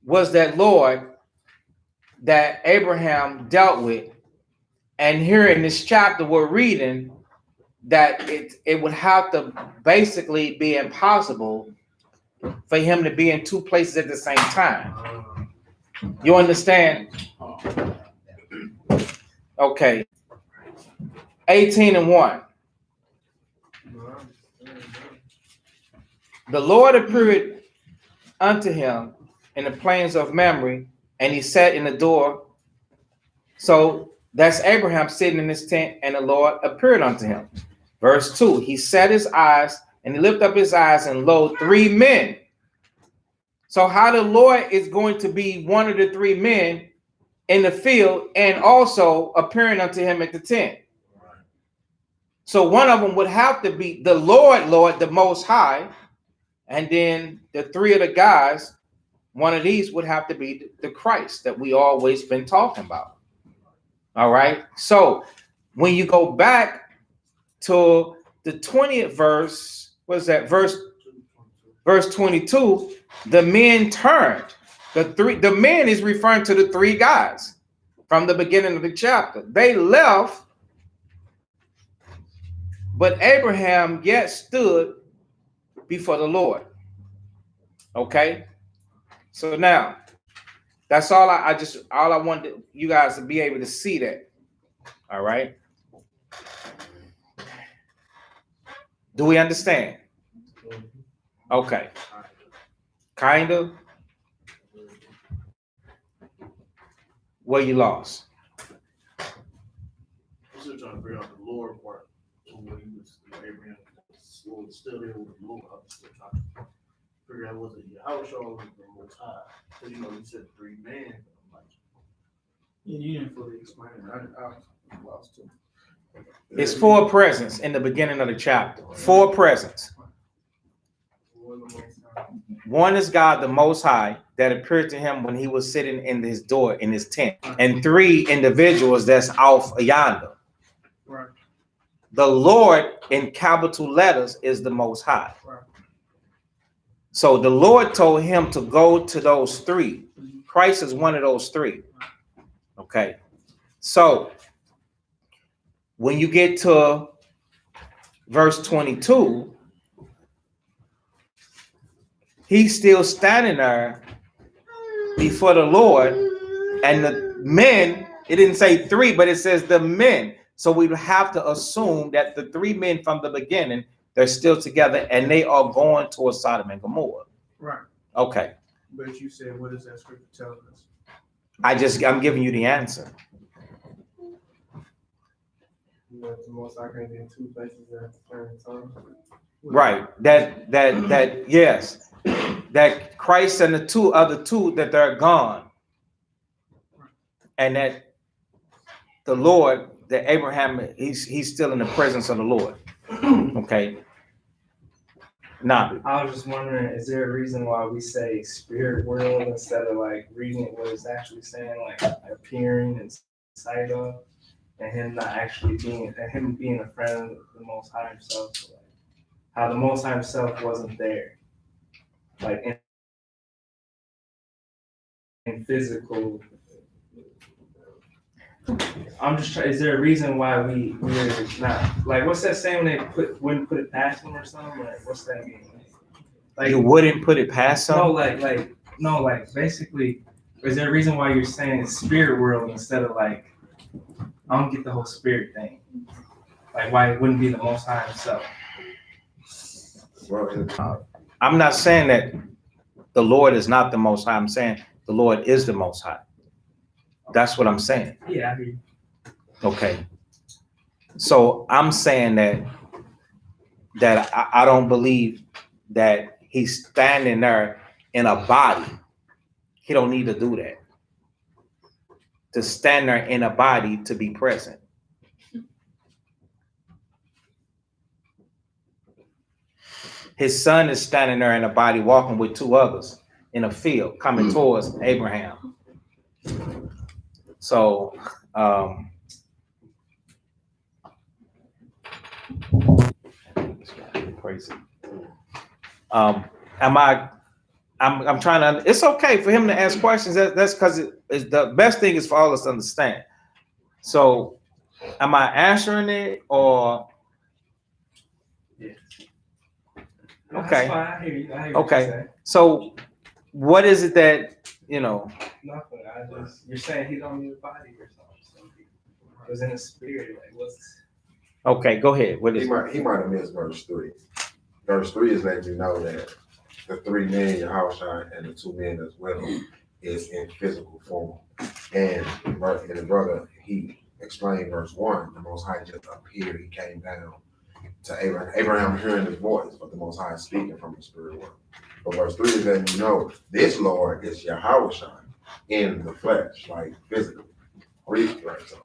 was that Lord that Abraham dealt with. And here in this chapter, we're reading that it would have to basically be impossible for him to be in two places at the same time. You understand? Okay. 18:1. The Lord appeared unto him in the plains of Mamre, and he sat in the door. So that's Abraham sitting in his tent, and the Lord appeared unto him. Verse 2, he set his eyes, and he lifted up his eyes, and lo, three men. So how the Lord is going to be one of the three men in the field and also appearing unto him at the tent? So one of them would have to be the Lord, the Most High. And then the three of the guys, one of these would have to be the Christ that we always been talking about. All right. So when you go back to the 20th verse, what's that? Verse 22, the men turned. The men is referring to the three guys from the beginning of the chapter. They left But Abraham yet stood before the Lord. Okay. So now that's all all I wanted you guys to be able to see that. All right. Do we understand? Okay. Kind of. Where you lost. I'm still trying to figure out the Lord part. So when he was Abraham was still there with the Lord, I was still trying to figure out was it Yahushua or was it the Most High? Because you know you said three men. I'm like, yeah, you didn't fully explain it. I lost too. It's four presents in the beginning of the chapter. Four presents. One is God, the Most High, that appeared to him when he was sitting in his door in his tent, and three individuals that's off yonder. Right. The Lord in capital letters is the Most High. Right. So the Lord told him to go to those three. Christ is one of those three. Okay. So when you get to verse 22, he's still standing there before the Lord, and the men, it didn't say three, but it says the men. So we would have to assume that the three men from the beginning, they're still together and they are going towards Sodom and Gomorrah. Right. Okay. But you said, what is that scripture telling us? I'm giving you the answer. You know, the Most High can be in two places at the same time. Right. That yes. That Christ and the two other two that they're gone. And that the Lord, that Abraham, he's still in the presence of the Lord. Okay. Nah. I was just wondering, is there a reason why we say spirit world instead of like reading it what it's actually saying, like appearing and sight of, and him not actually being, and him being a friend of the Most High himself? So like, how the Most High himself wasn't there, like in physical. I'm just trying. Is there a reason why we're not like? What's that saying when they wouldn't put it past them or something? Like, what's that mean? Like, You wouldn't put it past them? No, like basically, is there a reason why you're saying it's spirit world instead of like, I don't get the whole spirit thing. Like, why it wouldn't be the Most High himself? I'm not saying that the Lord is not the Most High. I'm saying the Lord is the Most High. That's what I'm saying. Yeah, I hear you. Okay. So I'm saying that I don't believe that he's standing there in a body. He don't need to do that. To stand there in a body to be present. His son is standing there in a body walking with two others in a field coming towards Abraham. So crazy. I'm trying to, it's okay for him to ask questions. That's because it's the best thing is for all of us to understand. So am I answering it or? Yeah. Okay. That's fine. I hear you. I hear what Okay. you're saying. So what is it that, Nothing. You're saying he don't need a body or something. So he was in the spirit. Like, what's? Okay, go ahead. What is He might have missed verse 3. Verse 3 is letting you know that the three men, Yahushua, and the two men as well, is in physical form. And the brother, he explained verse 1, the Most High just appeared, he came down to Abraham. Abraham hearing his voice, but the Most High speaking from the spirit world. But verse 3 is letting you know this Lord is Yahushua in the flesh, like physically. Read right. So.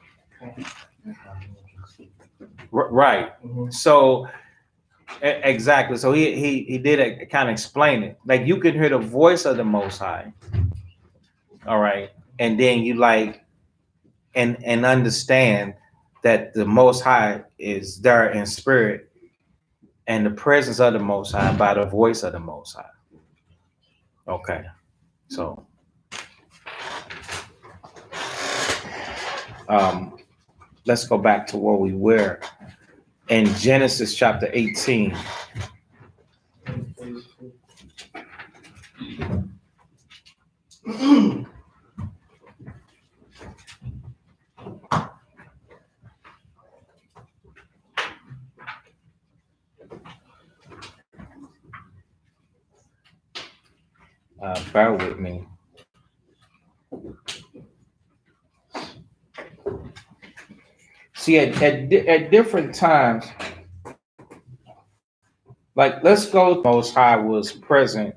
Right. Mm-hmm. So exactly. So he did kind of explain it. Like you can hear the voice of the Most High. All right. And then you like and understand that the Most High is there in spirit and the presence of the Most High by the voice of the Most High. Okay. So let's go back to where we were. in Genesis chapter 18. Bear with me. See, at different times, like let's go, Most High was present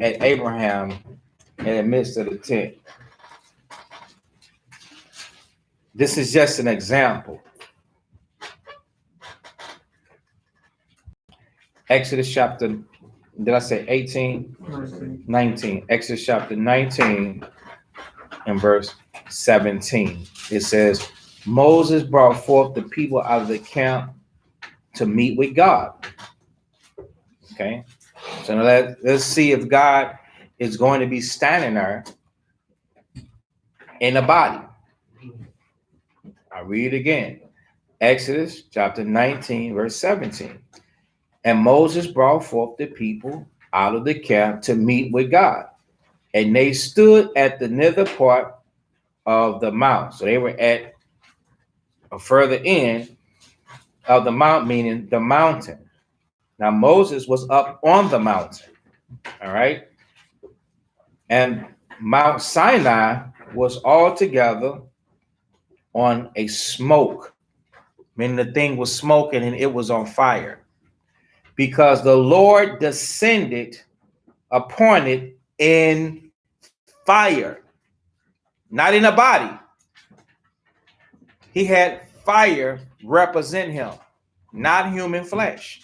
at Abraham in the midst of the tent. This is just an example. Exodus chapter, did I say 18? 19. Exodus chapter 19 and verse 17. It says, Moses brought forth the people out of the camp to meet with God. Okay. So now let's see if God is going to be standing there in a body. I'll read it again. Exodus chapter 19, verse 17. And Moses brought forth the people out of the camp to meet with God. And they stood at the nether part of the mount. So they were at a further end of the mount, meaning the mountain. Now Moses was up on the mountain. All right. And Mount Sinai was all together on a smoke, meaning the thing was smoking and it was on fire. Because the Lord descended upon it in fire, not in a body. He had fire represent him, not human flesh.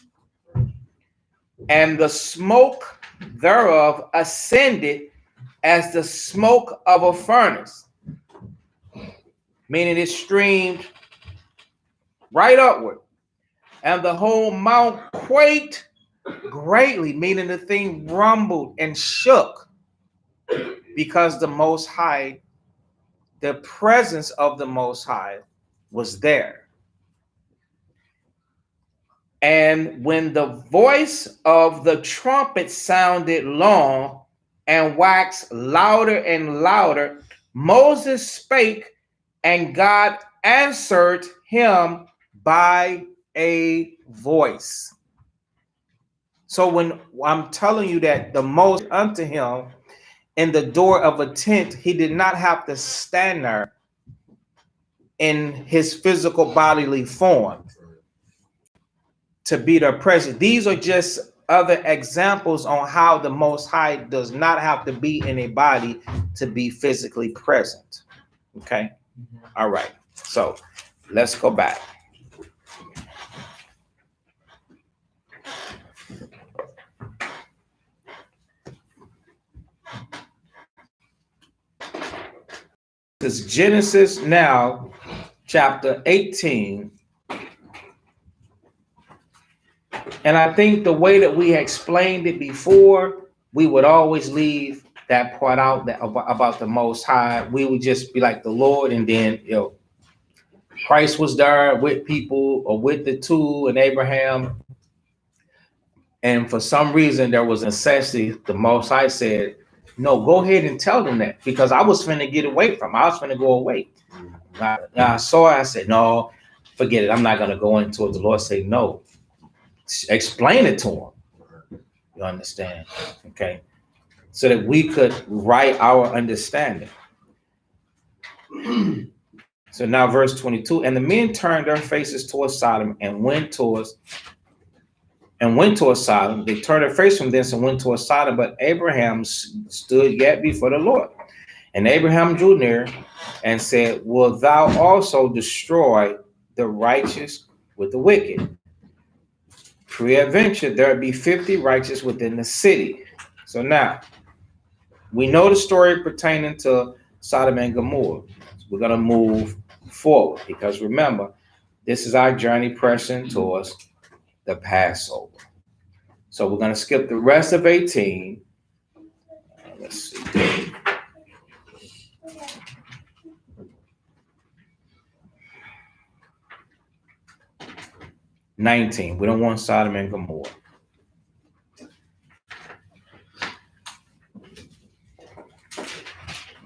And the smoke thereof ascended as the smoke of a furnace, meaning it streamed right upward. And the whole mount quaked greatly, meaning the thing rumbled and shook, because the Most High, the presence of the Most High was there. And when the voice of the trumpet sounded long and waxed louder and louder, Moses spake, and God answered him by a voice. So when I'm telling you that the Most unto him in the door of a tent, he did not have to stand there in his physical bodily form to be their present. These are just other examples on how the Most High does not have to be in a body to be physically present. Okay. All right. So let's go back. This is Genesis now, chapter 18. And I think the way that we explained it before, we would always leave that part out that about the Most High. We would just be like the Lord, and then Christ was there with people or with the two and Abraham. And for some reason, there was a necessity. The Most High said, no, go ahead and tell them that, because I was finna get away from them. I was finna go away. I saw it, I said, no, forget it. I'm not going to go into it. The Lord said, no, explain it to them. You understand? Okay. So that we could write our understanding. So now verse 22, and the men turned their faces towards Sodom and went towards Sodom. They turned their face from thence and went towards Sodom, but Abraham stood yet before the Lord. And Abraham drew near and said, wilt thou also destroy the righteous with the wicked? Peradventure there be 50 righteous within the city. So now, we know the story pertaining to Sodom and Gomorrah. We're going to move forward, because remember, this is our journey pressing towards the Passover. So we're going to skip the rest of 18. Let's see. 19. We don't want Sodom and Gomorrah.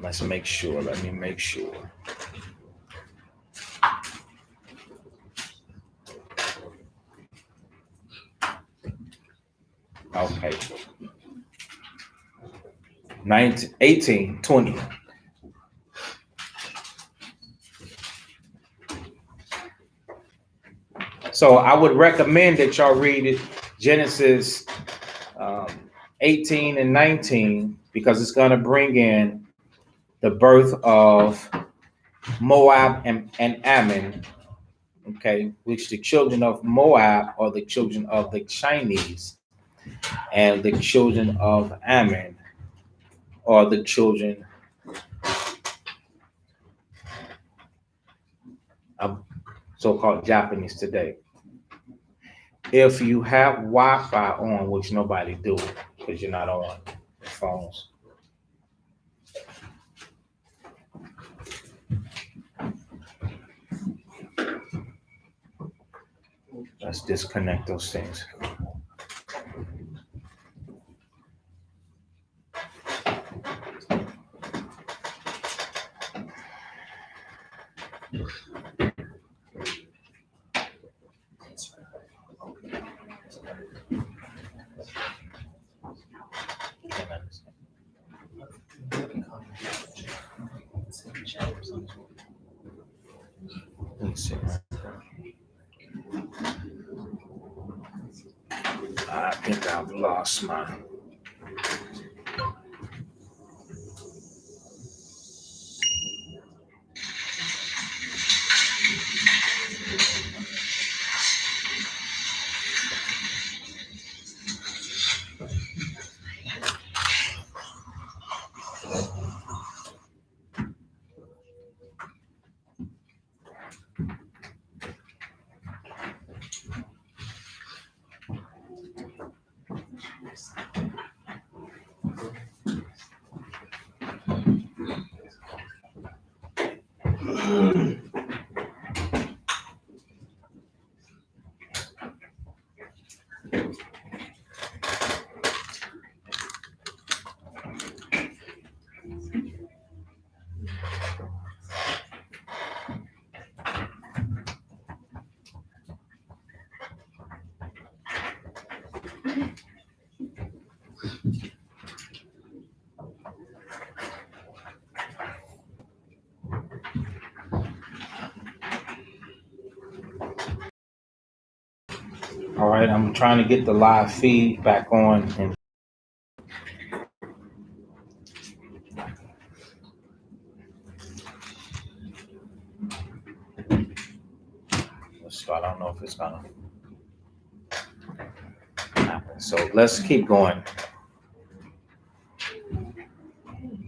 Let's make sure. Let me make sure. Okay. 19, 18, 20. So I would recommend that y'all read it, Genesis 18 and 19, because it's going to bring in the birth of Moab and Ammon, okay, which the children of Moab are the children of the Chinese, and the children of Ammon are the children of so-called Japanese today. If you have Wi-Fi on, which nobody do, because you're not on the phones. Let's disconnect those things. Can't understand. Let me see. I think I've lost my. All right, I'm trying to get the live feed back on. And let's start. I don't know if it's gonna happen. So let's keep going.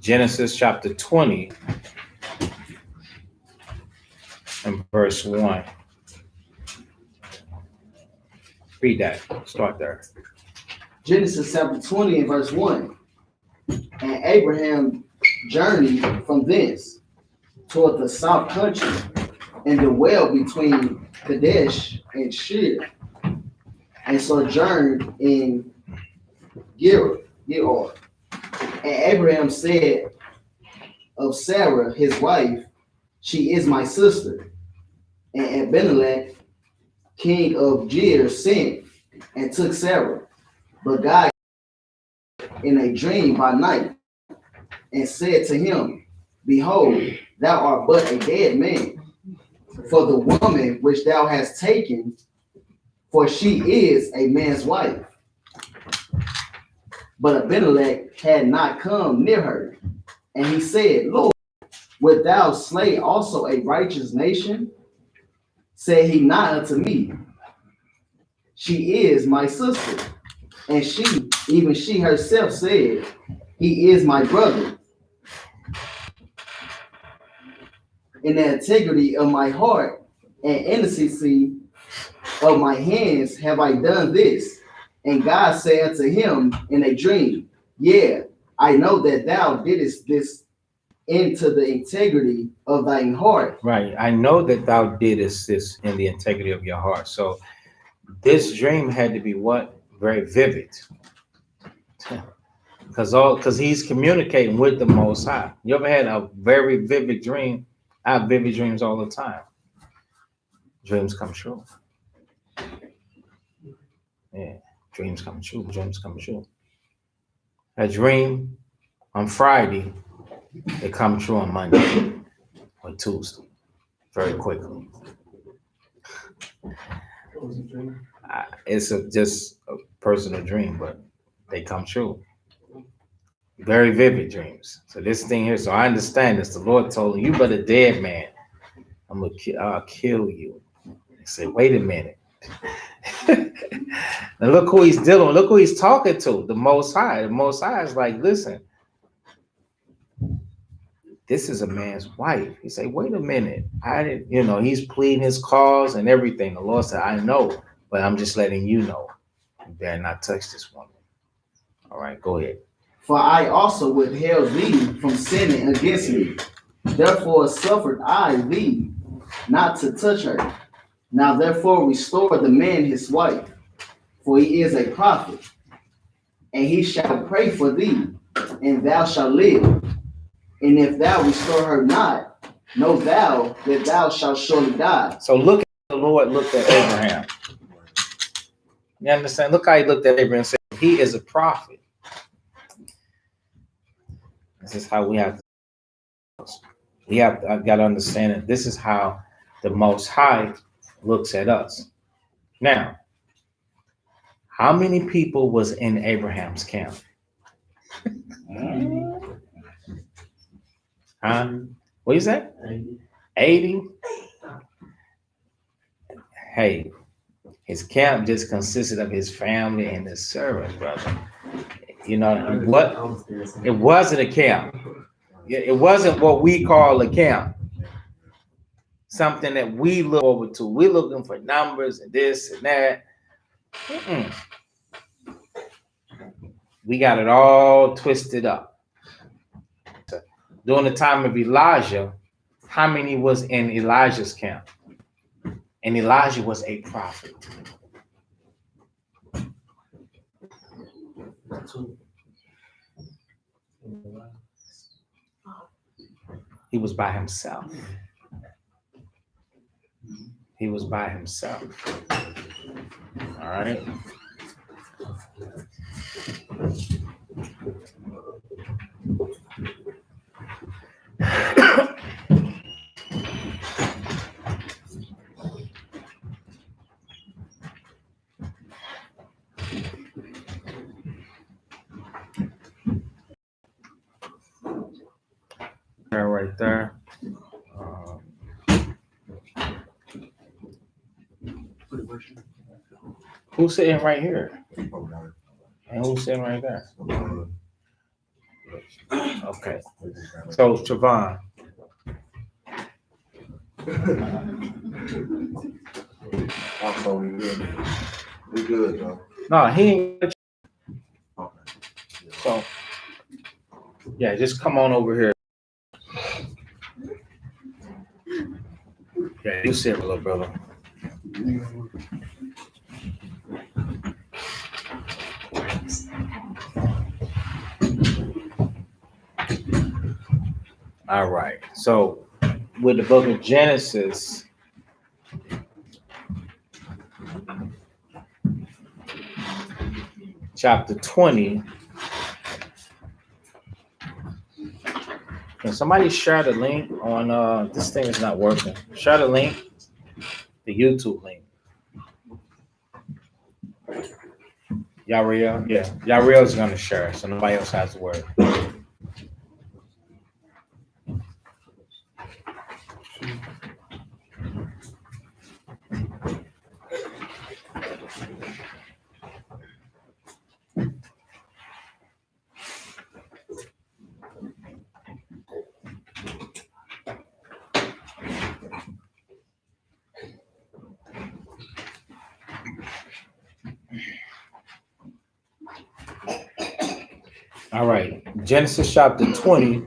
Genesis chapter 20 and verse 1. Read that. Start there. Genesis chapter 20 and verse 1. And Abraham journeyed from thence toward the south country and dwelled between Kadesh and Shur, and sojourned in Gerar. And Abraham said of Sarah, his wife, she is my sister. And Abimelech, king of Ger, sent and took Sarah. But God in a dream by night and said to him, behold, thou art but a dead man, for the woman which thou hast taken, for she is a man's wife. But Abimelech had not come near her. And he said, Lord, wilt thou slay also a righteous nation? Said he not unto me, she is my sister. And she, even she herself said, he is my brother. In the integrity of my heart and innocency of my hands have I done this. And God said unto him in a dream, yeah, I know that thou didst this into the integrity of thine heart. Right. I know that thou didst this in the integrity of your heart. So This dream had to be what? Very vivid. Because he's communicating with the Most High. You ever had a very vivid dream? I have vivid dreams all the time. Dreams come true. Yeah, dreams come true. Dreams come true. A dream on Friday, it come true on Monday or Tuesday, very quickly. It's just a personal dream, but they come true. Very vivid dreams. So this thing here, so I understand this. The Lord told him, "You but a dead man. I'll kill you." He said, "Wait a minute." And look who he's dealing with. Look who he's talking to. The Most High. The Most High is like, listen, this is a man's wife. He said, "Wait a minute. I didn't, he's pleading his cause and everything." The Lord said, "I know, but I'm just letting you know. You better not touch this woman." All right, go ahead. For I also withheld thee from sinning against me. Therefore suffered I thee not to touch her. Now therefore restore the man his wife, for he is a prophet, and he shall pray for thee, and thou shalt live. And if thou restore her not, know thou that thou shalt surely die. So look at the Lord looked at Abraham. You understand? Look how he looked at Abraham and said, he is a prophet. This is how we have I got to understand it. This is how the Most High looks at us. Now, how many people was in Abraham's camp? Huh? What is that? 80? Hey, his camp just consisted of his family and his servants, brother. You know what? It wasn't a camp. It wasn't what we call a camp. Something that we look forward to. We're looking for numbers and this and that. We got it all twisted up. During the time of Elijah, how many was in Elijah's camp? And Elijah was a prophet. He was by himself. He was by himself. All right. Right there. Who's sitting right here? And who's sitting right there? Okay. So, Trevon. Also, we good. We good, Joe. No, he ain't. Okay. So, yeah, just come on over here. Yeah, you sit, little brother. All right. So, with the book of Genesis, chapter 20. Can somebody share the link on this thing is not working. Share the link, the YouTube link. Yariel, yeah. Yariel's gonna share it, so nobody else has to worry. All right, Genesis chapter 20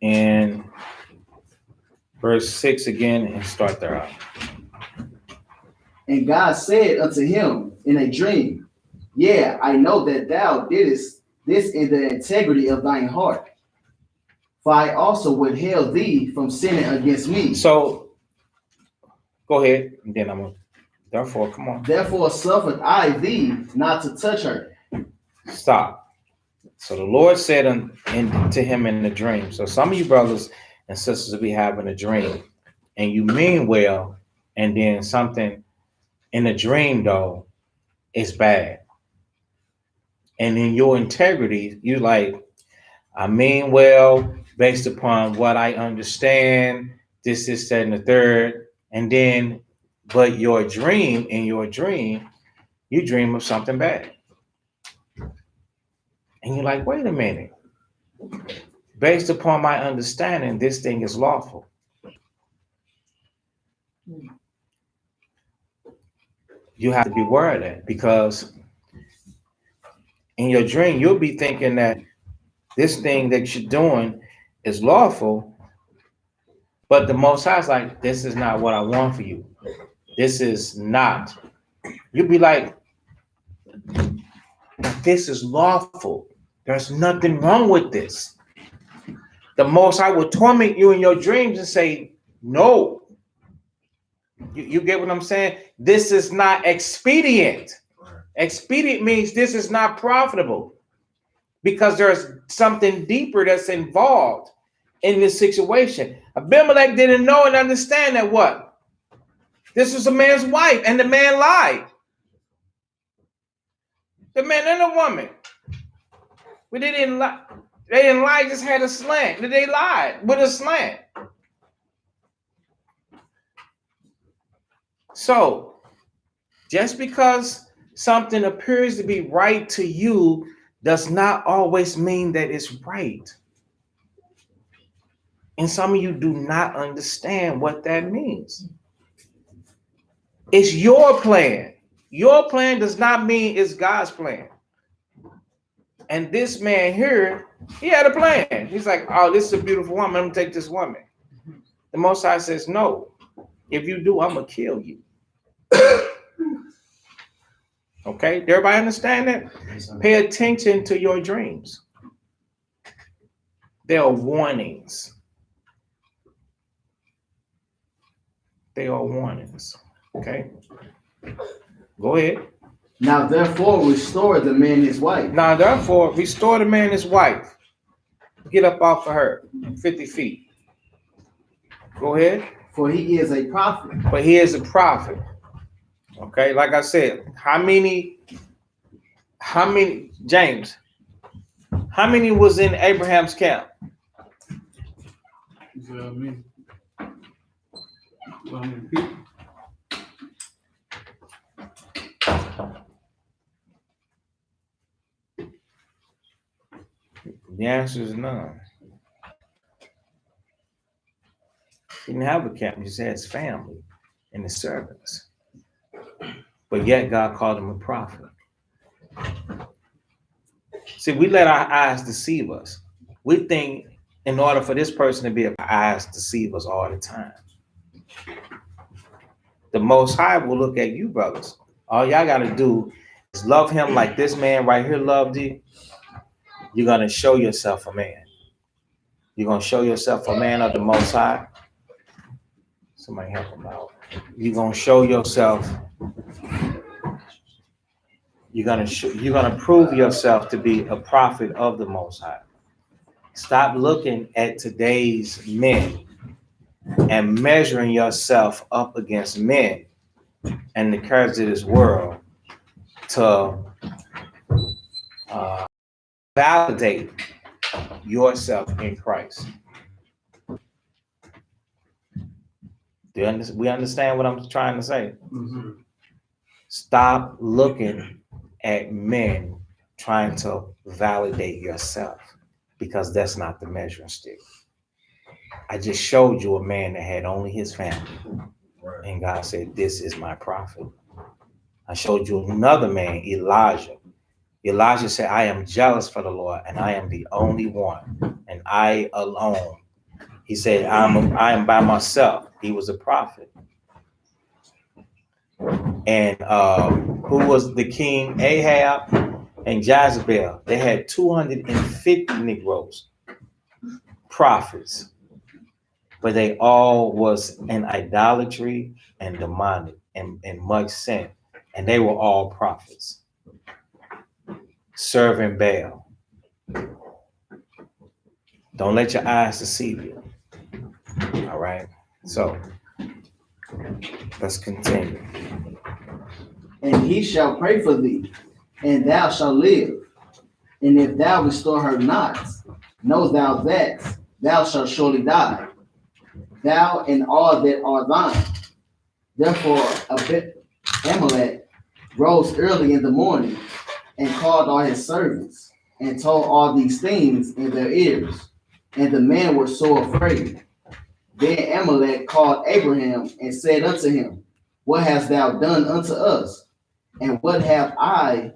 and verse 6 again, and start there out. And God said unto him in a dream, yeah, I know that thou didst this in the integrity of thine heart. For I also withheld thee from sinning against me. So go ahead, and then I'm gonna, therefore, come on. Therefore suffered I thee not to touch her. Stop. So the Lord said to him in the dream. So some of you brothers and sisters will be having a dream, and you mean well, and then something in the dream though is bad. And in your integrity, you like, I mean well based upon what I understand, this, that, and the third. And then, but your dream, in your dream, you dream of something bad. And you're like, wait a minute. Based upon my understanding, this thing is lawful. You have to be aware of that, because in your dream, you'll be thinking that this thing that you're doing is lawful, but the Most High is like, this is not what I want for you. This is not. You'll be like, this is lawful. There's nothing wrong with this. The Most High will torment you in your dreams and say, no. You get what I'm saying? This is not expedient. Expedient means this is not profitable, because there's something deeper that's involved in this situation. Abimelech didn't know and understand that what? This was a man's wife, and the man lied. The man and the woman. But they didn't lie. They didn't lie, just had a slant. They lied with a slant. So, just because something appears to be right to you does not always mean that it's right. And some of you do not understand what that means. It's your plan. Your plan does not mean it's God's plan. And this man here, he had a plan. He's like, oh, this is a beautiful woman. I'm going to take this woman. The Most High says, no. If you do, I'm going to kill you. Okay? Everybody understand that? Pay attention to your dreams. They are warnings. They are warnings. Okay? Go ahead. Now therefore restore the man his wife. Now therefore restore the man his wife. Get up off of her 50 feet. Go ahead. For he is a prophet. But he is a prophet. Okay, like I said, how many, James, how many was in Abraham's camp? You feel me? How many people? The answer is none. He didn't have a camp, he just had his family and his servants. But yet God called him a prophet. See, we let our eyes deceive us. We think in order for this person to be our eyes deceive us all the time. The Most High will look at you, brothers. All y'all got to do is love him like this man right here loved you. You're going to show yourself a man. You're going to show yourself a man of the Most High. Somebody help him out. You're going to show yourself. You're going to prove yourself to be a prophet of the Most High. Stop looking at today's men and measuring yourself up against men and the cares of this world to validate yourself in Christ. We understand what I'm trying to say? Mm-hmm. Stop looking at men trying to validate yourself, because that's not the measuring stick. I just showed you a man that had only his family. Right. And God said, this is my prophet. I showed you another man, Elijah. Elijah said, I am jealous for the Lord, and I am the only one, and I alone. He said, I am by myself. He was a prophet. and who was the king? Ahab and Jezebel. They had 250 Negroes, prophets, but they all was in idolatry and demonic and much sin. And they were all prophets, serving Baal. Don't let your eyes deceive you. All right. So let's continue. And he shall pray for thee, and thou shalt live. And if thou restore her not, know thou that thou shalt surely die, thou and all that are thine. Therefore Abimelech rose early in the morning and called all his servants and told all these things in their ears. And the men were so afraid. Then Amalek called Abraham and said unto him, What hast thou done unto us? And what have I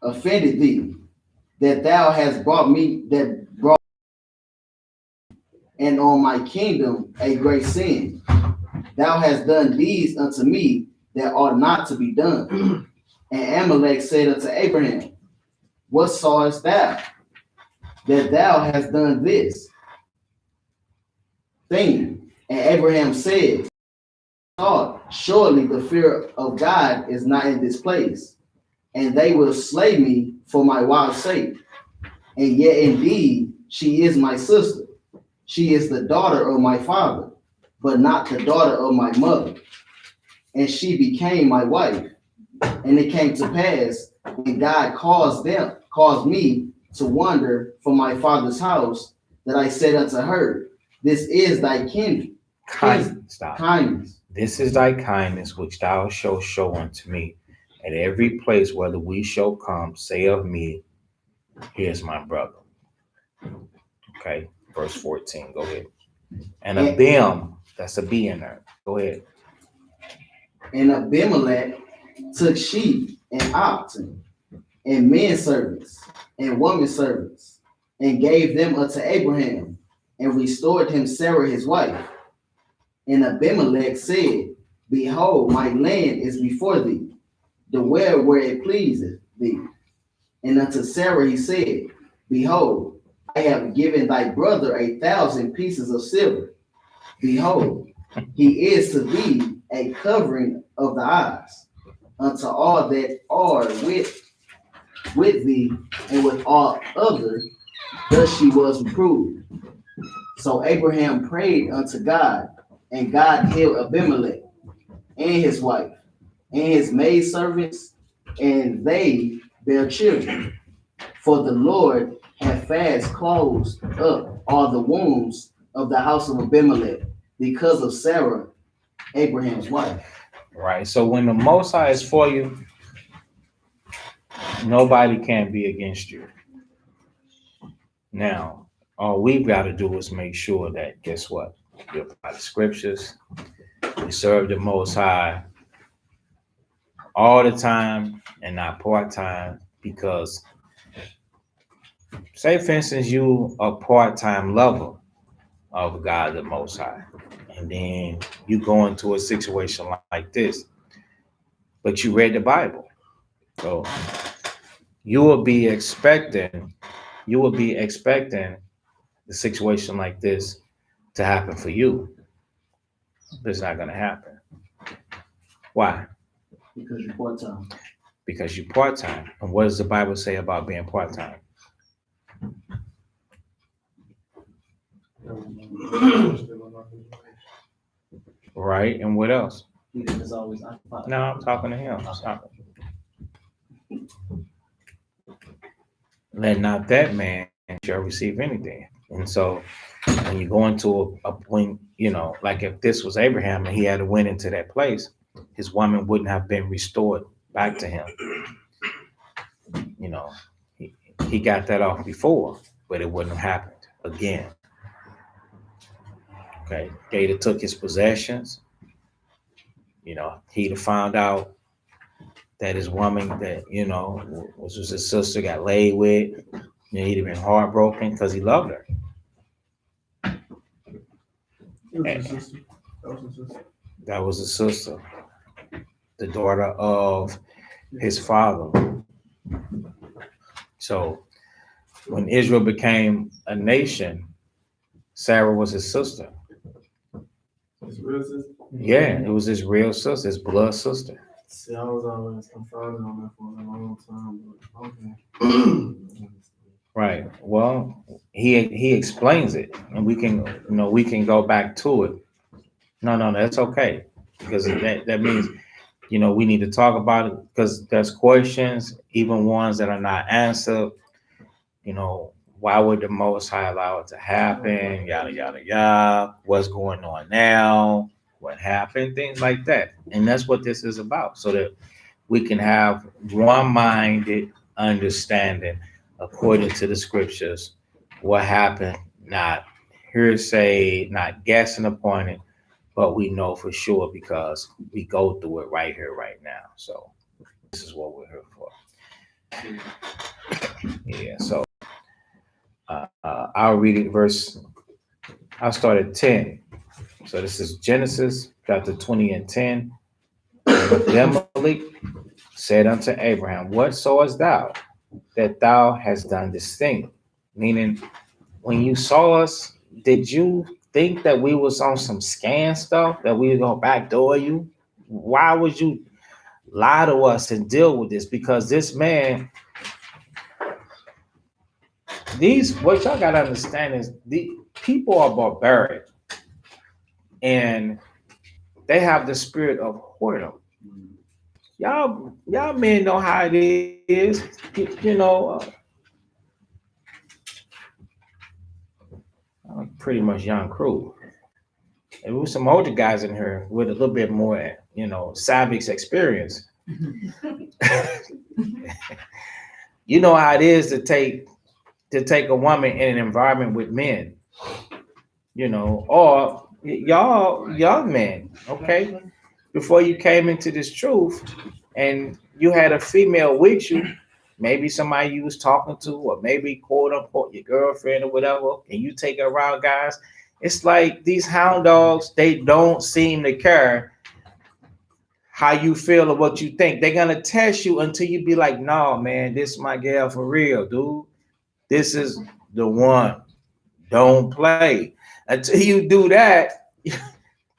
offended thee, that thou hast brought and on my kingdom a great sin? Thou hast done deeds unto me that ought not to be done. And Amalek said unto Abraham, What sawest thou, that thou hast done this thing? And Abraham said, Surely the fear of God is not in this place, and they will slay me for my wife's sake. And yet indeed she is my sister. She is the daughter of my father, but not the daughter of my mother. And she became my wife. And it came to pass, when God caused me to wander from my father's house, that I said unto her, This is thy kindness. This is thy kindness which thou shalt show unto me. At every place whether we shall come, say of me, Here's my brother. Okay, verse 14. Go ahead. And Abim, that's a B in there. Go ahead. And Abimelech took sheep and oxen and men servants and women servants and gave them unto Abraham and restored him Sarah his wife. And Abimelech said, Behold, my land is before thee, dwell where it pleaseth thee. And unto Sarah he said, Behold, I have given thy brother 1,000 pieces of silver. Behold, he is to thee a covering of the eyes, unto all that are with thee, and with all other, thus she was reproved. So Abraham prayed unto God, and God healed Abimelech and his wife and his maidservants, and they bare children. For the Lord had fast closed up all the wombs of the house of Abimelech because of Sarah, Abraham's wife. Right. So when the Most High is for you, nobody can be against you. Now, all we've got to do is make sure that, guess what? We apply the scriptures. We serve the Most High all the time and not part-time, because say, for instance, you a part-time lover of God the Most High, and then you go into a situation like this, but you read the Bible. So you will be expecting the situation like this to happen for you. But it's not going to happen. Why? Because you're part-time. Because you're part-time. And what does the Bible say about being part-time? Right. And what else? He is always occupied. No, I'm talking to him. Stop it. Let not that man shall receive anything. And so when you go into a point, like if this was Abraham and he had to went into that place, his woman wouldn't have been restored back to him. He got that off before, but it wouldn't have happened again. Okay. They'd have took his possessions. He'd have found out that his woman that, was his sister, got laid with. He'd have been heartbroken because he loved her. It was his sister. That was his sister. That was his sister. the daughter of his father. So when Israel became a nation, Sarah was his sister. His real sister? Yeah, it was his real sister, his blood sister. See, I was always confused on that for a long time, but okay. Right. Well, he explains it, and we can go back to it. No, that's okay, because that means we need to talk about it, because there's questions, even ones that are not answered. Why would the Most High allow it to happen? Yada yada yada. What's going on now? What happened? Things like that, and that's what this is about, so that we can have one-minded understanding according to the scriptures. What happened? Not hearsay, not guessing upon it, but we know for sure because we go through it right here, right now. So this is what we're here for. Yeah. So I'll read it. I'll start at 10. So this is Genesis chapter 20 and 10. Abimelech said unto Abraham, what sawest thou that thou hast done this thing? Meaning, when you saw us, did you think that we was on some scam stuff, that we were gonna backdoor you? Why would you lie to us and deal with this? Because this man, what y'all gotta understand is the people are barbaric, and they have the spirit of whoredom. Y'all men know how it is. Pretty much young crew. There was some older guys in here with a little bit more, savage experience. You know how it is to take a woman in an environment with men, or y'all young men, okay? Before you came into this truth and you had a female with you, maybe somebody you was talking to, or maybe quote unquote your girlfriend or whatever, and you take her around guys. It's like these hound dogs, they don't seem to care how you feel or what you think. They're gonna test you until you be like, no, man, this is my girl for real, dude. This is the one. Don't play. Until you do that,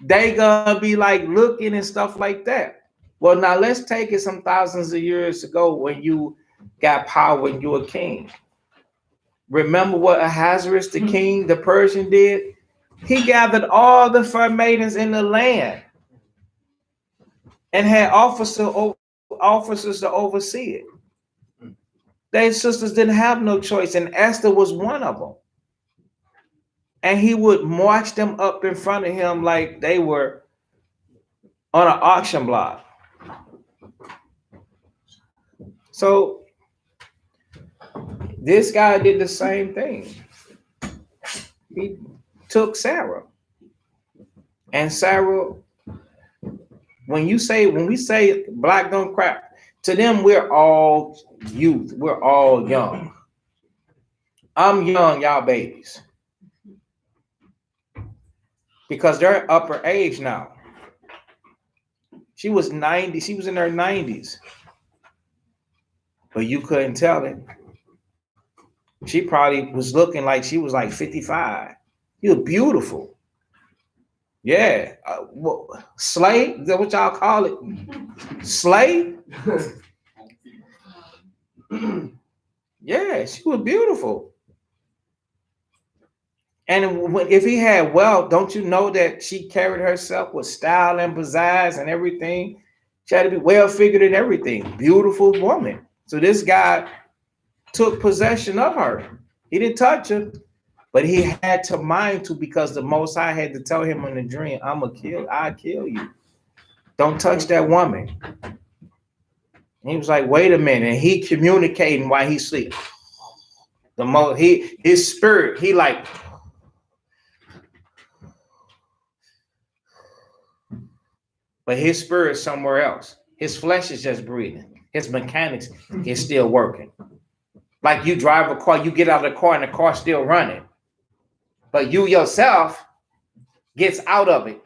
they gonna be like looking and stuff like that. Well, now let's take it some thousands of years ago when you got power and you were king. Remember what Ahasuerus, the king, the Persian, did? He gathered all the fair maidens in the land and had officers to oversee it. Their sisters didn't have no choice, and Esther was one of them. And he would march them up in front of him like they were on an auction block. So this guy did the same thing. He took Sarah. And Sarah, when we say black don't crack, to them, we're all youth. We're all young. I'm young, y'all babies. Because they're upper age now. She was 90, she was in her 90s. But you couldn't tell it. She probably was looking like she was like 55. You were beautiful. Yeah. Slay? Is that what y'all call it? Slay? Yeah, she was beautiful. And if he had wealth, don't you know that she carried herself with style and pizzazz and everything? She had to be well figured and everything. Beautiful woman. So this guy took possession of her. He didn't touch her, but he had to mind to, because the Most High had to tell him in the dream, I'll kill you. Don't touch that woman. And he was like, wait a minute. And he communicating while he sleep. His spirit, he like, but his spirit is somewhere else. His flesh is just breathing. His mechanics is still working. Like you drive a car, you get out of the car and the car's still running. But you yourself gets out of it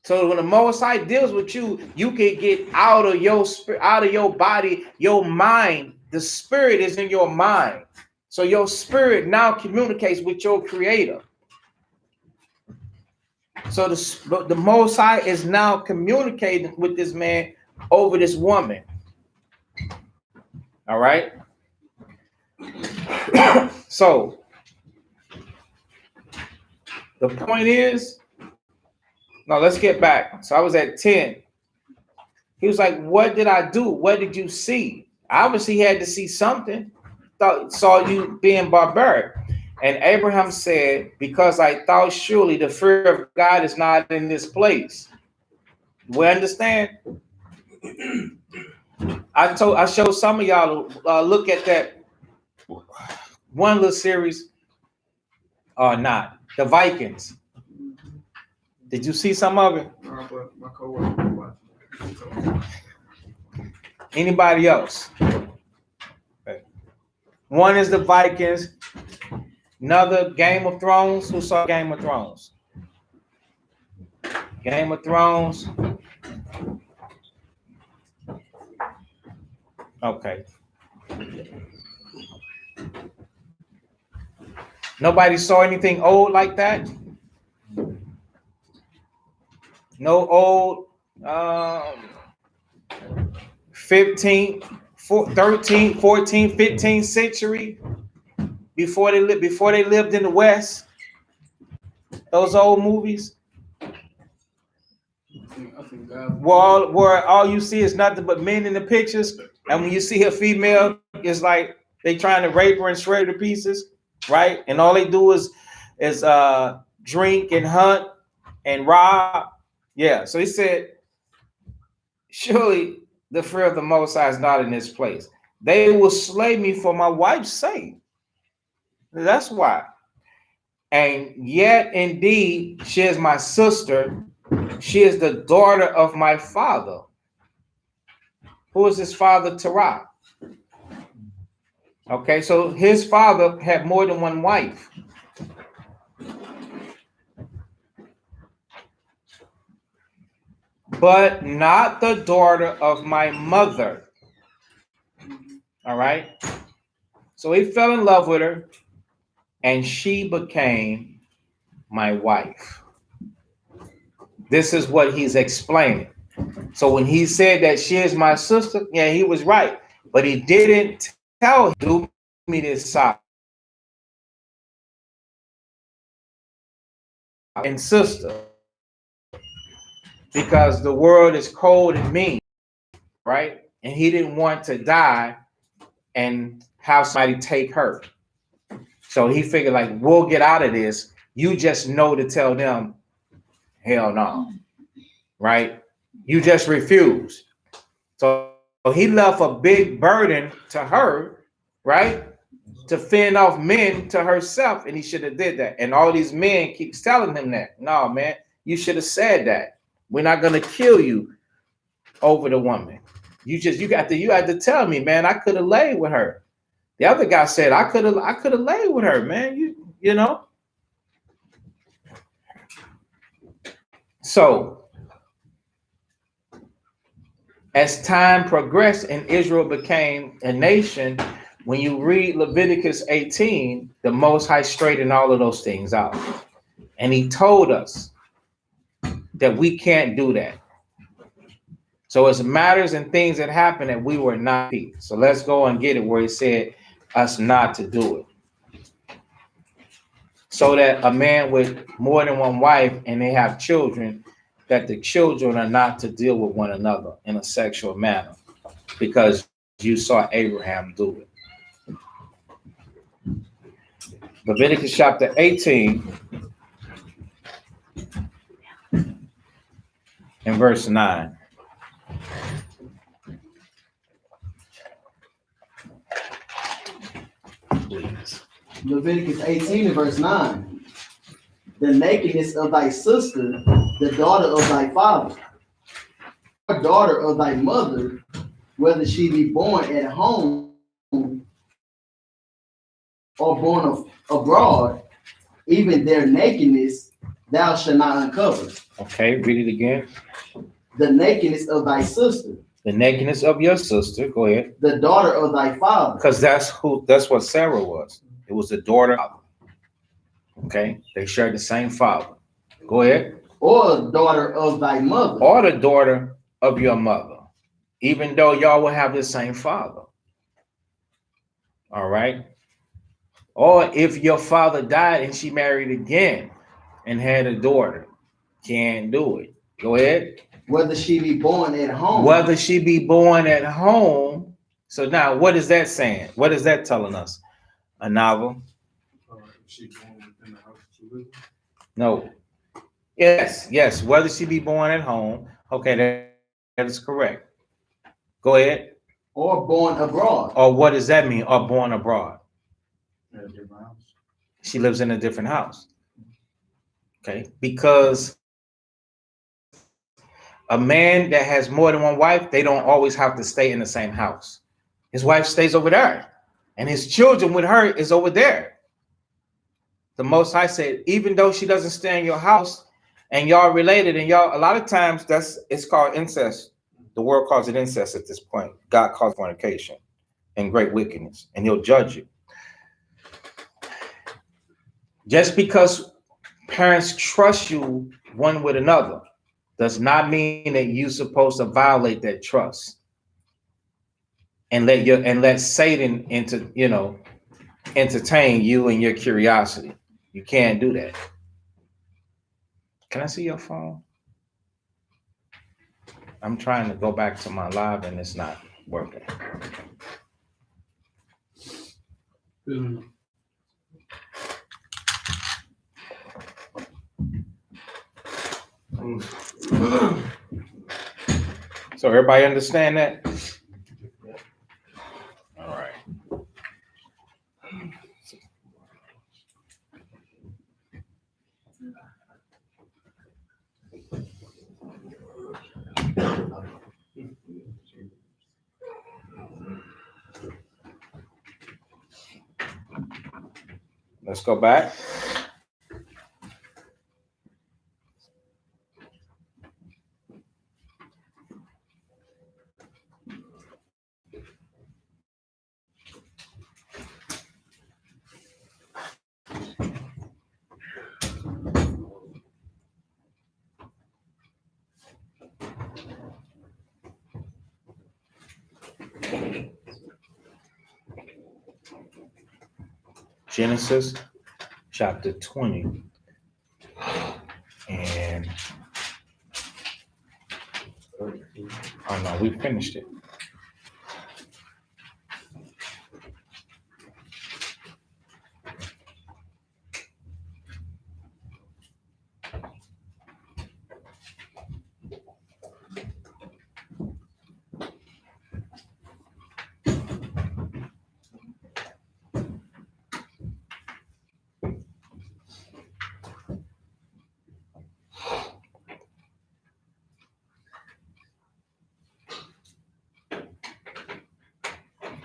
So when the Most High deals with you, you can get out of your spirit, out of your body, your mind. The spirit is in your mind. So your spirit now communicates with your creator. So the Most High is now communicating with this man over this woman. All right. So the point is, no, let's get back. So I was at 10. He was like, what did I do? What did you see? Obviously, he had to see something. Saw you being barbaric. And Abraham said, because I thought surely the fear of God is not in this place. We understand? I showed some of y'all look at that one little series or not. The Vikings. Did you see some of it? No, but my coworker watching. Anybody else? Okay. One is the Vikings. Another Game of Thrones. Who saw Game of Thrones? Game of Thrones. Okay. Nobody saw anything old like that? No old 15th, 13th, 14th, 15th century before they lived in the West. Those old movies. Where all you see is nothing but men in the pictures, and when you see a female, it's like they trying to rape her and shred her to pieces, right? And all they do is drink and hunt and rob. Yeah. So he said, surely the fear of the Most High is not in this place. They will slay me for my wife's sake. That's why. And yet, indeed, she is my sister. She is the daughter of my father. Who is his father? Terah. Okay, so his father had more than one wife. But not the daughter of my mother. All right. So he fell in love with her, and she became my wife. This is what he's explaining. So when he said that she is my sister, yeah, he was right. But he didn't tell her, do me this side. And sister, because the world is cold and mean, right? And he didn't want to die and have somebody take her. So he figured, like, we'll get out of this. You just know to tell them, hell no, right? You just refuse. So he left a big burden to her, right? To fend off men to herself, and he should have did that. And all these men keeps telling him that. No, man, you should have said that. We're not gonna kill you over the woman. You had to tell me, man. I could have laid with her. The other guy said, I could have laid with her, man. You know. So as time progressed and Israel became a nation, when you read Leviticus 18, the Most High straightened all of those things out. And he told us that we can't do that. So it's matters and things that happen that we were not. So let's go and get it where he said us not to do it. So that a man with more than one wife and they have children, that the children are not to deal with one another in a sexual manner, because you saw Abraham do it. Leviticus chapter 18 and verse 9. Please. Leviticus 18 and verse 9. The nakedness of thy sister, the daughter of thy father, the daughter of thy mother, whether she be born at home or born abroad, even their nakedness thou shalt not uncover. Okay, read it again. The nakedness of thy sister, The nakedness of your sister. Go ahead. the daughter of thy father. Because that's what Sarah was. It was the daughter. Okay, they shared the same father. Go ahead. Or daughter of thy mother. Or the daughter of your mother, even though y'all will have the same father. All right. Or if your father died and she married again and had a daughter, can't do it. Go ahead. Whether she be born at home. Whether she be born at home. So now, what is that saying? What is that telling us? A novel? She born within the house she lives in? No. Yes. Whether she be born at home. Okay, that is correct. Go ahead. Or born abroad. Or what does that mean? Or born abroad? In a different house. She lives in a different house. Okay, because a man that has more than one wife, they don't always have to stay in the same house. His wife stays over there, and his children with her is over there. The Most High said, even though she doesn't stay in your house, and y'all related, and y'all, a lot of times it's called incest. The world calls it incest at this point. God calls fornication and great wickedness, and he'll judge you. Just because parents trust you one with another does not mean that you're supposed to violate that trust and let Satan entertain you and your curiosity. You can't do that. Can I see your phone? I'm trying to go back to my live and it's not working. So everybody understand that? All right. Let's go back. Genesis chapter 20. And oh no, we finished it.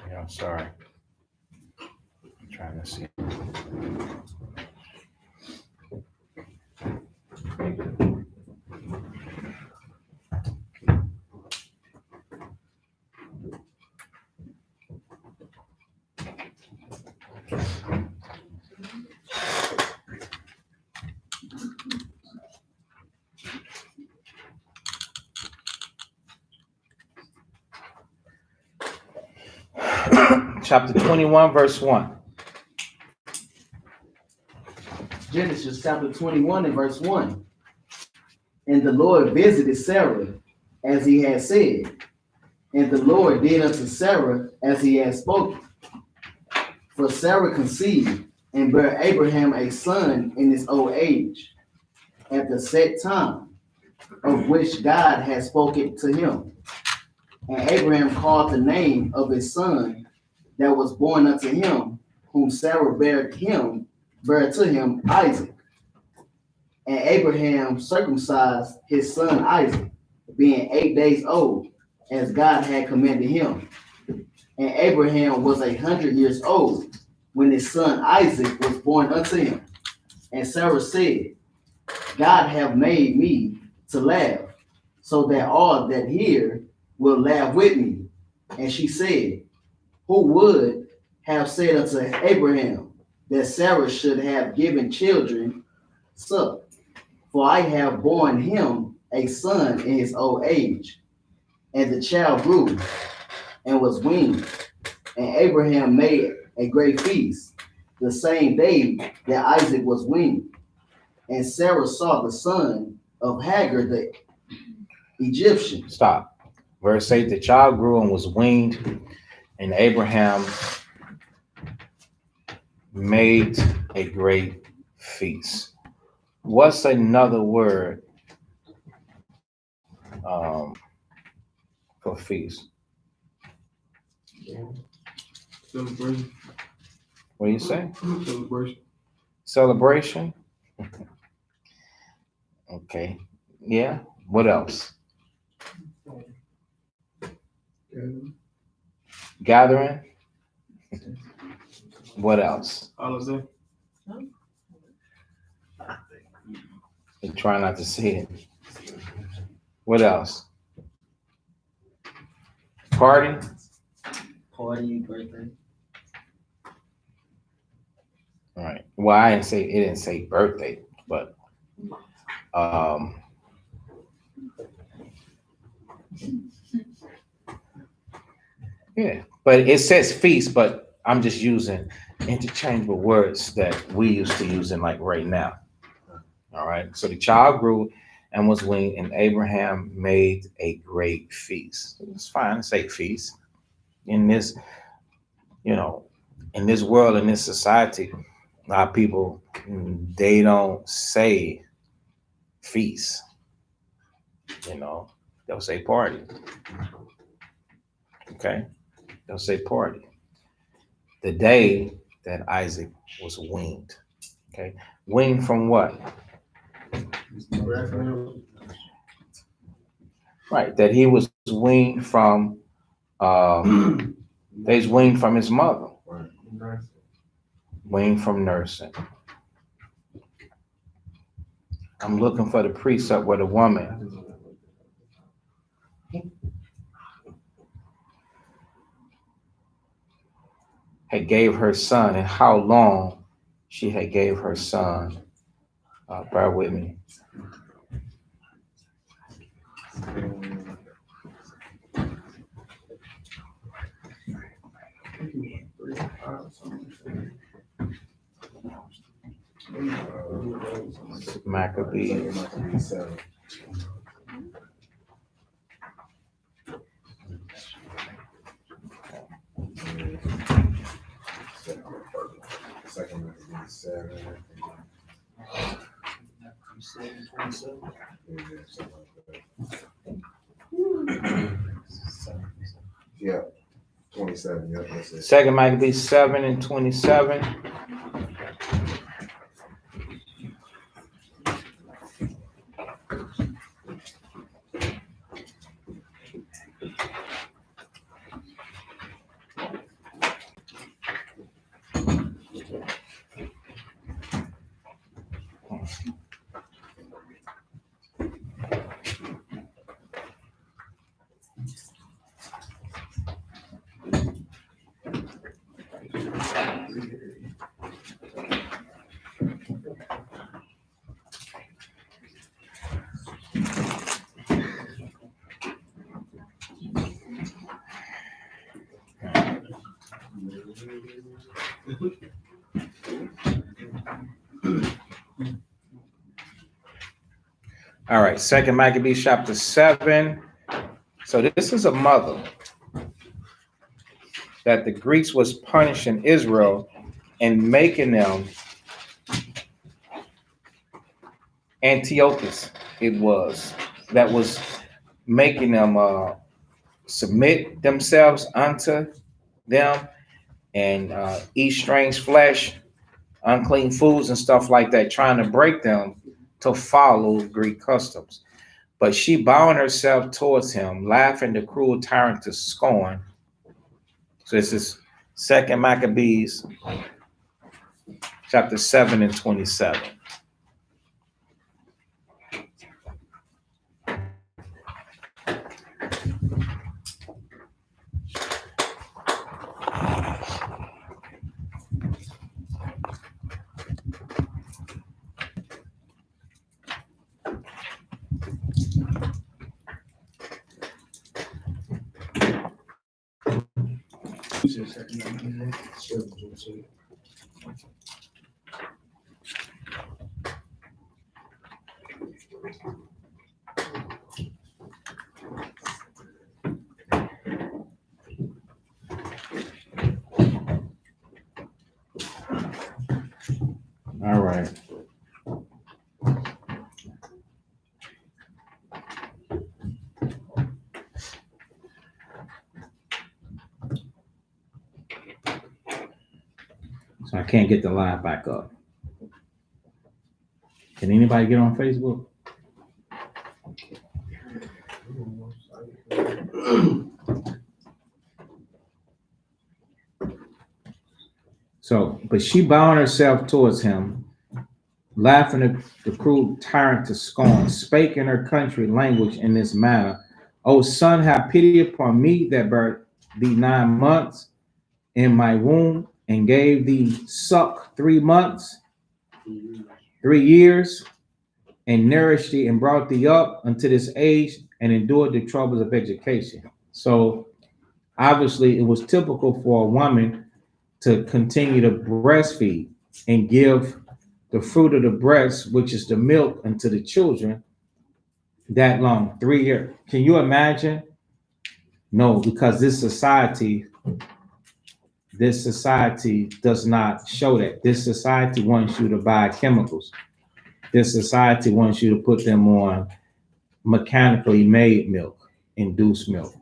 Yeah, sorry. I'm trying to see. Chapter 21, verse 1. Genesis chapter 21 and verse 1. And the Lord visited Sarah as he had said, and the Lord did unto Sarah as he had spoken. For Sarah conceived and bare Abraham a son in his old age, at the set time of which God had spoken to him. And Abraham called the name of his son that was born unto him, whom Sarah bare to him Isaac. And Abraham circumcised his son Isaac, being 8 days old, as God had commanded him. And Abraham was 100 years old when his son Isaac was born unto him. And Sarah said, God have made me to laugh, so that all that hear will laugh with me. And she said, who would have said unto Abraham that Sarah should have given children suck? For I have borne him a son in his old age. And the child grew and was weaned. And Abraham made a great feast the same day that Isaac was weaned. And Sarah saw the son of Hagar the Egyptian. Stop. Verse 8, the child grew and was weaned, and Abraham made a great feast. What's another word for feast? Celebration. What do you say? Celebration. Celebration? Okay. Yeah. What else? Gathering? What else? Holiday. You try not to see it. What else? Party? Party, birthday. All right. Well, it didn't say birthday, but yeah, but it says feast, but I'm just using interchangeable words that we used to use in like right now. All right. So the child grew and was weaned, and Abraham made a great feast. It's fine to say feast. In this, in this world, in this society, a lot of people, they don't say feast. They'll say party. Okay. They'll say party. The day that Isaac was weaned. Okay. Weaned from what? Right. That he was weaned from, he's weaned from his mother. Weaned from nursing. I'm looking for the precept where the woman had gave her son and how long she had gave her son. Bear with me. Maccabees. Second Maccabees 7. Yeah, 27. Yep, that's it. Second Maccabees 7 and 27. All right, Second Maccabees chapter 7. So this is a mother that the Greeks was punishing Israel and making them Antiochus. It was that was making them submit themselves unto them and eat strange flesh, unclean foods and stuff like that, trying to break them to follow Greek customs. But she bound herself towards him, laughing the cruel tyrant to scorn. So this is Second Maccabees chapter 7 and 27. All right. So I can't get the live back up. Can anybody get on Facebook? So, but she bound herself towards him, laughing at the cruel tyrant to scorn, spake in her country language in this manner. O son, have pity upon me that bare thee 9 months in my womb, and gave thee suck 3 months, 3 years, and nourished thee and brought thee up unto this age, and endured the troubles of education. So obviously it was typical for a woman to continue to breastfeed and give the fruit of the breast, which is the milk, unto the children that long, 3 years. Can you imagine? No, because this society does not show that. This society wants you to buy chemicals. This society wants you to put them on mechanically made milk, induced milk,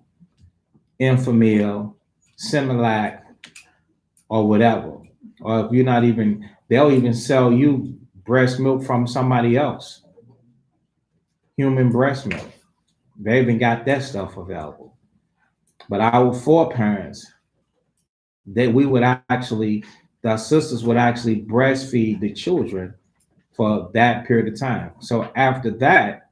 Enfamil, Similac, or whatever. Or if you're not even, they'll even sell you breast milk from somebody else. Human breast milk. They even got that stuff available. But our foreparents, the sisters would actually breastfeed the children for that period of time. So after that,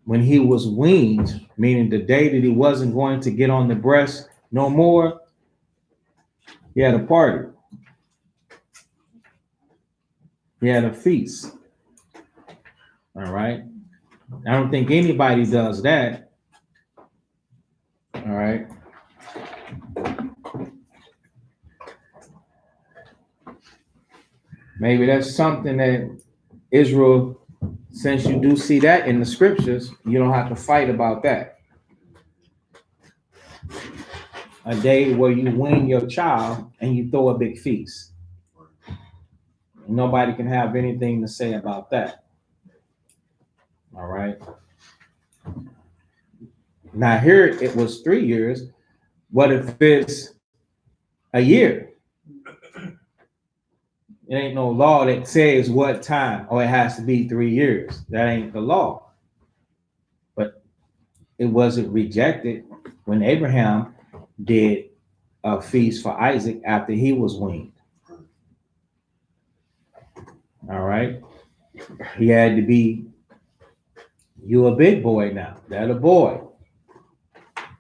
when he was weaned, meaning the day that he wasn't going to get on the breast no more, he had a party. He had a feast. All right. I don't think anybody does that. All right. Maybe that's something that Israel, since you do see that in the scriptures, you don't have to fight about that. A day where you wean your child and you throw a big feast. Nobody can have anything to say about that. All right. Now here it was 3 years. What if it's a year? It ain't no law that says what time, or it has to be 3 years. That ain't the law. But it wasn't rejected when Abraham did a feast for Isaac after he was weaned. All right. He had to be, you a big boy now. That a boy.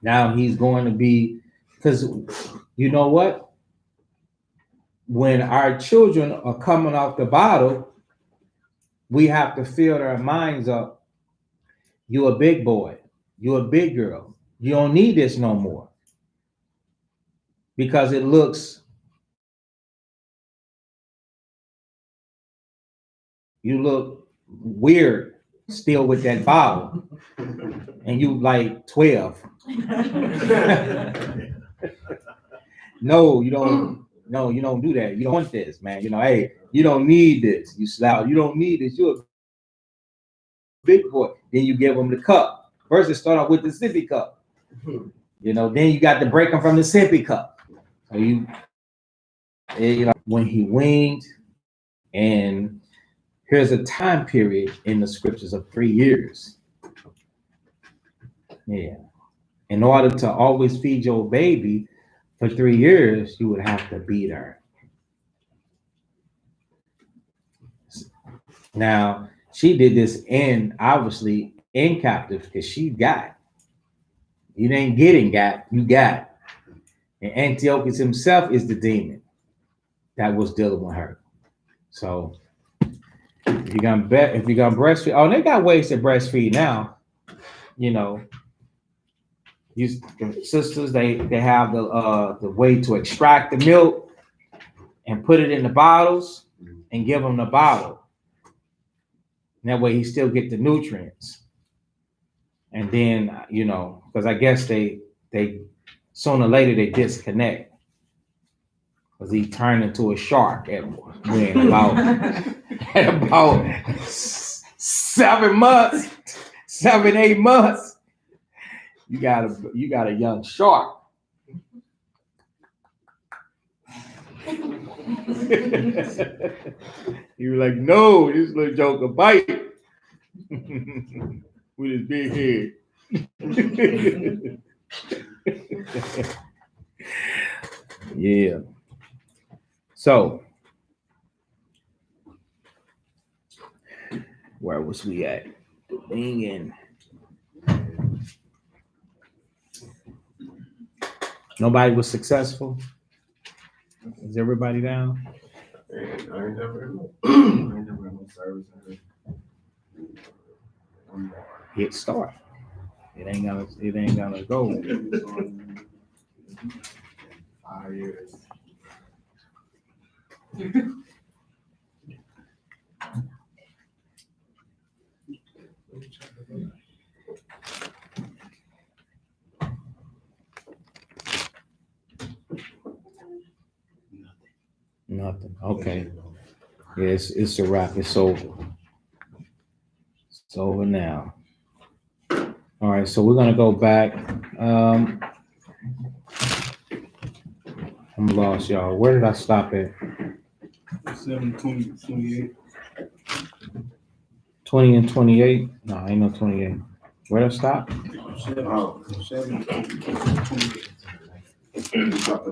Now he's going to be, because you know what? When our children are coming off the bottle, we have to fill their minds up. You a big boy. You a big girl. You don't need this no more. Because it looks, you look weird still with that bottle. And you like 12. No, you don't. No, you don't do that. You don't want this, man. You know, hey, you don't need this. You slouch. You don't need this. You're a big boy. Then you give them the cup. First, it start off with the sippy cup. You know, then you got to break them from the sippy cup. So you know, when he weaned, and here's a time period in the scriptures of 3 years. Yeah. In order to always feed your baby for 3 years, you would have to beat her. Now, she did this obviously in captive, because she got. You ain't getting got, you got. And Antiochus himself is the demon that was dealing with her. So if you're gonna breastfeed, they got ways to breastfeed now, you know. the sisters, they have the way to extract the milk and put it in the bottles and give him the bottle. And that way he still get the nutrients. And then, you know, because I guess they sooner or later they disconnect. Because he turned into a shark at about 7 months, 8 months. You got a young shark. You were like, no, this little joker bite with his big head. Yeah. So, where was we at? Dominion. Nobody was successful. Is everybody down? I ain't never in no service. Hit start. It ain't gonna go. 5 years. Nothing. Okay. Yeah, it's a wrap. It's over. It's over now. All right, so we're gonna go back. I'm lost, y'all. Where did I stop at? 7:20, 20 and 28? No, ain't no 28. Where did I stop? 28.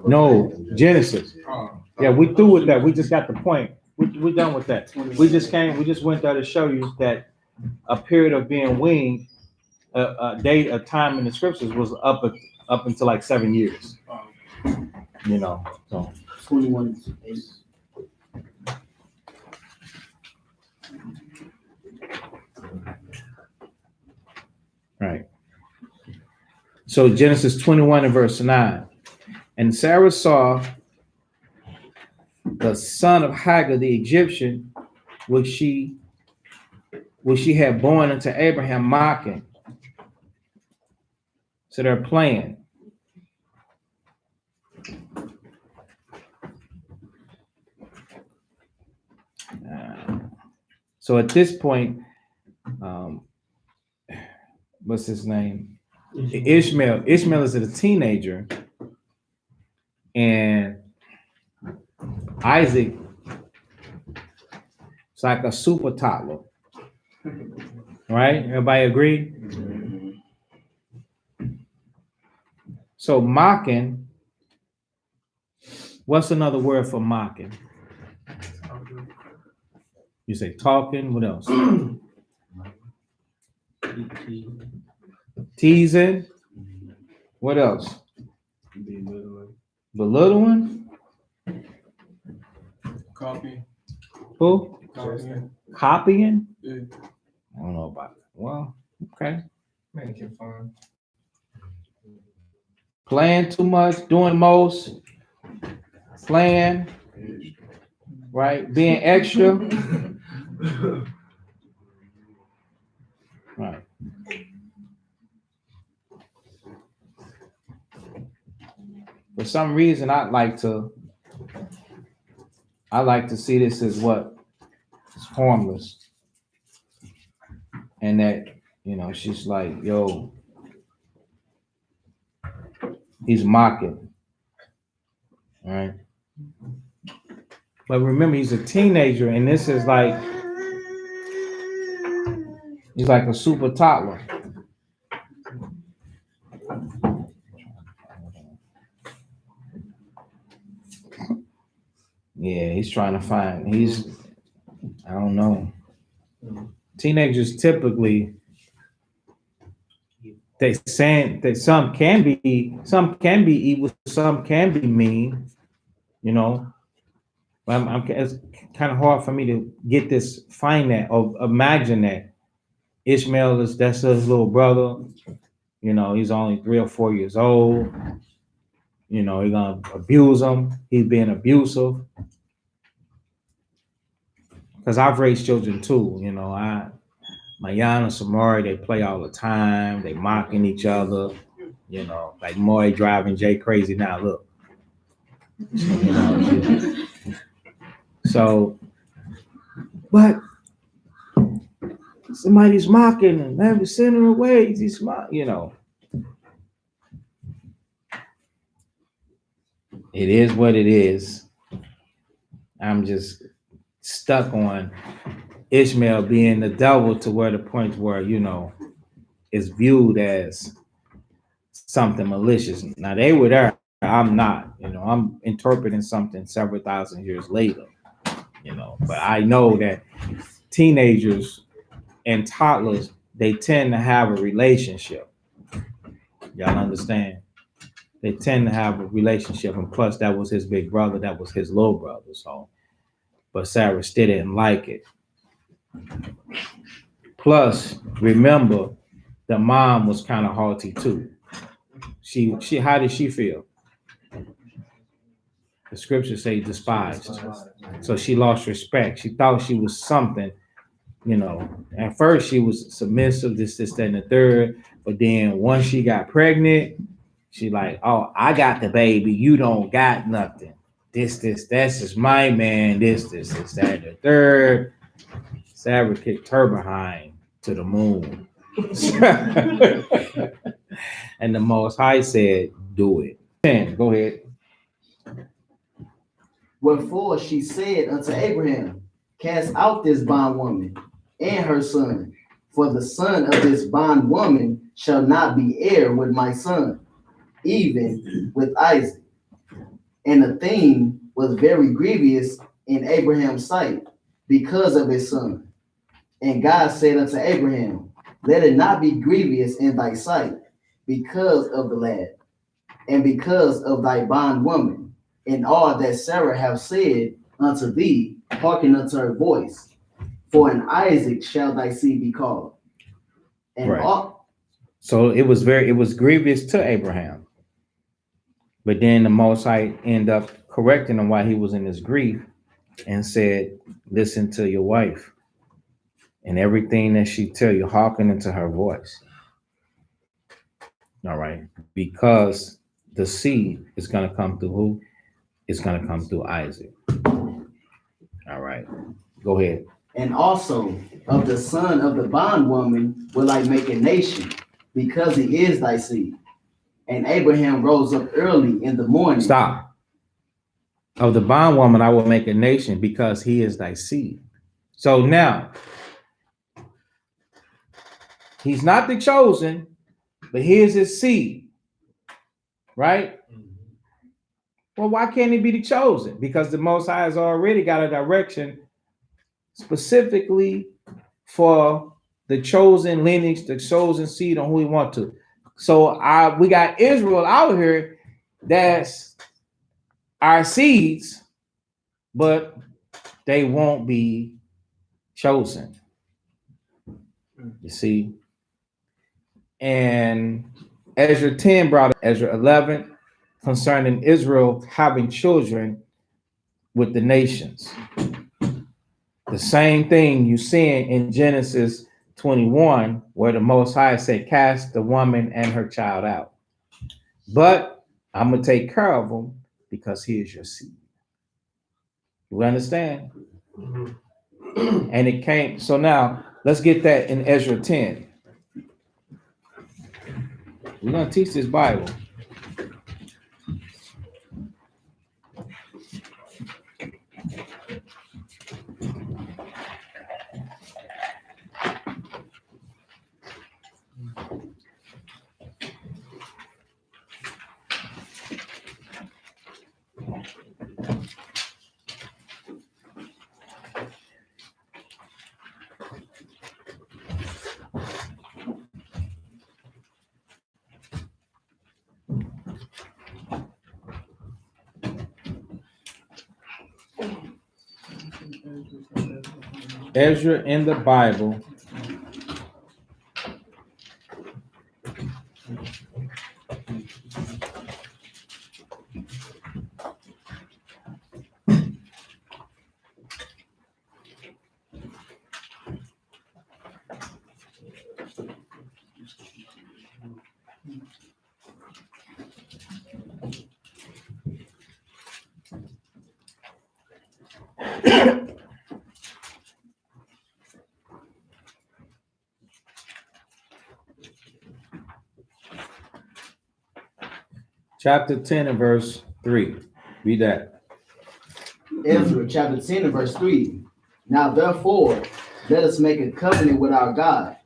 No, Genesis. Yeah, we through with that. We just got the point. We're done with that. We just went there to show you that a period of being weaned, a time in the scriptures was up until like 7 years. You know, so 21 8. right. So Genesis 21 and verse 9. And Sarah saw the son of Hagar the Egyptian, which she had born unto Abraham, mocking. So they're playing. So at this point, what's his name? Ishmael. Ishmael is a teenager, and Isaac is like a super toddler. Right? Everybody agree? So mocking, what's another word for mocking? You say talking, what else? Teasing. What else? Belittling. Copy. Who? Copying. Copying? Yeah. I don't know about it. Well, okay. Making fun. Playing too much, doing most, playing, right? Being extra. Right. For some reason, I like to see this as what is harmless. And that, you know, she's like, yo, he's mocking. All right. But remember, he's a teenager, and this is like, he's like a super toddler. Yeah, he's trying to find, I don't know. Teenagers typically, they saying that some can be evil, some can be mean, you know. But it's kind of hard for me to find that, or imagine that Ishmael that's his little brother, You know, he's only 3 or 4 years old. You know, he's gonna abuse him. He's being abusive. Because I've raised children too. You know, Mayan and Samari, they play all the time. They mocking each other. You know, like Moy driving Jay crazy now. Look. You know, so, but somebody's mocking and never send her away. He's you know. It is what it is. I'm just stuck on Ishmael being the devil to where the point where, you know, it's viewed as something malicious. Now they were there. I'm not, you know, I'm interpreting something several thousand years later, you know, but I know that teenagers and toddlers, they tend to have a relationship. Y'all understand? They tend to have a relationship. And plus that was his big brother. That was his little brother. So, but Sarah still didn't like it. Plus, remember, the mom was kind of haughty too. She, how did she feel? The scriptures say despised. So she lost respect. She thought she was something, you know. At first she was submissive, this, that, and the third. But then once she got pregnant, she like, oh, I got the baby. You don't got nothing. This is my man. This, that, and the third. Sarah kicked her behind to the moon. And the Most High said, do it. 10, go ahead. Wherefore she said unto Abraham, cast out this bondwoman and her son, for the son of this bondwoman shall not be heir with my son, even with Isaac. And the thing was very grievous in Abraham's sight because of his son. And God said unto Abraham, let it not be grievous in thy sight because of the lad, and because of thy bondwoman, and all that Sarah have said unto thee, hearken unto her voice. For in Isaac shall thy seed be called. And right. So it was grievous to Abraham. But then the Most High ended up correcting him while he was in his grief and said, listen to your wife. And everything that she tell you, hearken into her voice. All right. Because the seed is going to come through who? It's going to come through Isaac. All right. Go ahead. And also of the son of the bondwoman will I make a nation, because he is thy seed. And Abraham rose up early in the morning. Stop. Of the bondwoman I will make a nation, because he is thy seed. So now, he's not the chosen, but here's his seed. Right? Well, why can't he be the chosen? Because the Most High has already got a direction specifically for the chosen lineage, the chosen seed on who he want to. So we got Israel out here that's our seeds, but they won't be chosen. You see? And Ezra 10 brought Ezra 11 concerning Israel having children with the nations. The same thing you see in Genesis 21, where the Most High said, cast the woman and her child out. But I'm going to take care of them because he is your seed. You understand? And it came. So now let's get that in Ezra 10. We're going to teach this Bible. Ezra in the Bible Chapter 10 and verse 3. Read that. Ezra chapter 10 and verse 3. Now therefore, let us make a covenant with our God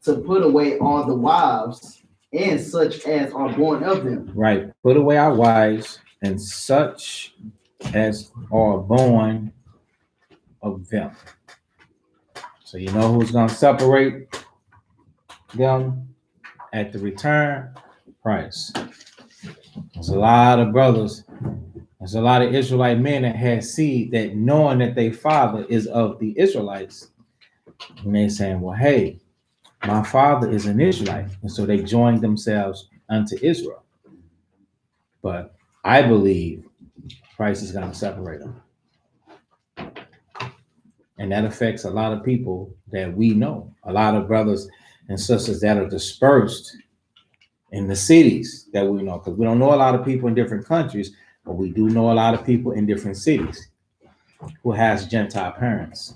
to put away all the wives and such as are born of them. Right. Put away our wives and such as are born of them. So you know who's going to separate them at the return? Christ. There's a lot of brothers, there's a lot of Israelite men that had seed that knowing that their father is of the Israelites. And they saying, well, hey, my father is an Israelite. And so they joined themselves unto Israel. But I believe Christ is going to separate them. And that affects a lot of people that we know, a lot of brothers and sisters that are dispersed in the cities that we know, because we don't know a lot of people in different countries, but we do know a lot of people in different cities who has Gentile parents.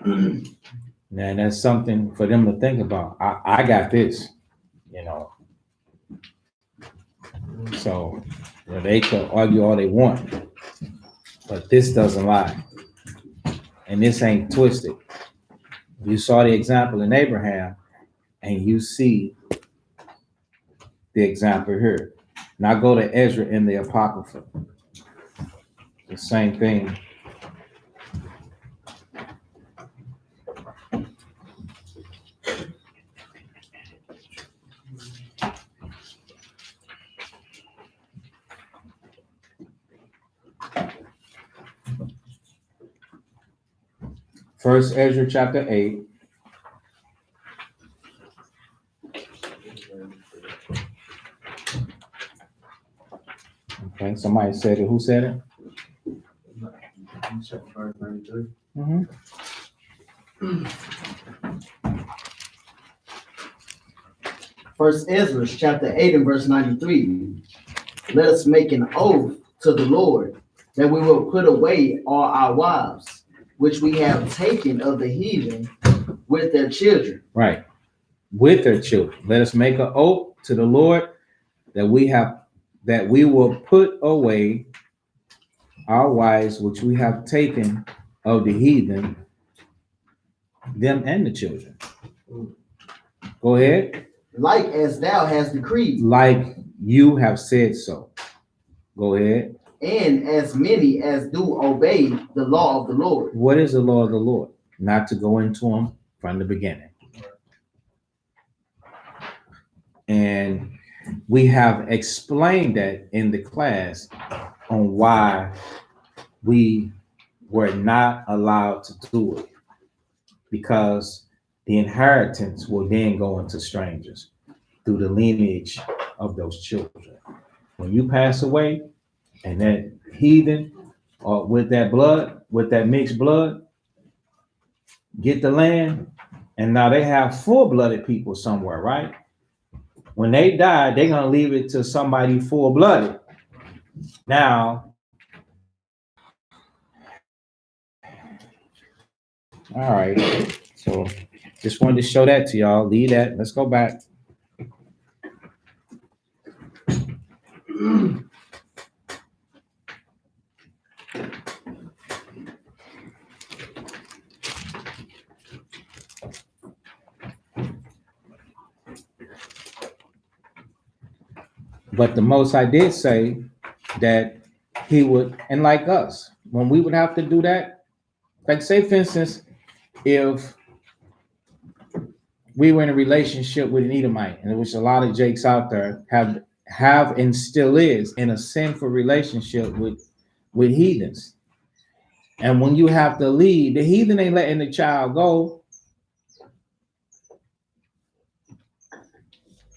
And that's something for them to think about. I got this, you know. So they could argue all they want, but this doesn't lie. And this ain't twisted. You saw the example in Abraham, and you see the example here. Now go to Ezra in the Apocrypha. The same thing. First Ezra chapter 8. Okay, somebody said it. Who said it? Mm-hmm. First Ezra chapter 8 and verse 93. Let us make an oath to the Lord that we will put away all our wives, which we have taken of the heathen with their children. Right. With their children. Let us make an oath to the Lord that we will put away our wives, which we have taken of the heathen, them and the children. Go ahead. Like as thou hast decreed. Like you have said so. Go ahead. And as many as do obey the law of the Lord. What is the law of the Lord? Not to go into them from the beginning. And we have explained that in the class on why we were not allowed to do it, because the inheritance will then go into strangers through the lineage of those children. When you pass away and that heathen or with that blood, with that mixed blood, get the land, and now they have full-blooded people somewhere, right? When they die, they're going to leave it to somebody full-blooded. Now, all right. So just wanted to show that to y'all. Leave that. Let's go back. But the Most High did say that he would, and like us, when we would have to do that, like say for instance, if we were in a relationship with an Edomite, and which a lot of Jakes out there have and still is in a sinful relationship with heathens. And when you have to leave, the heathen ain't letting the child go.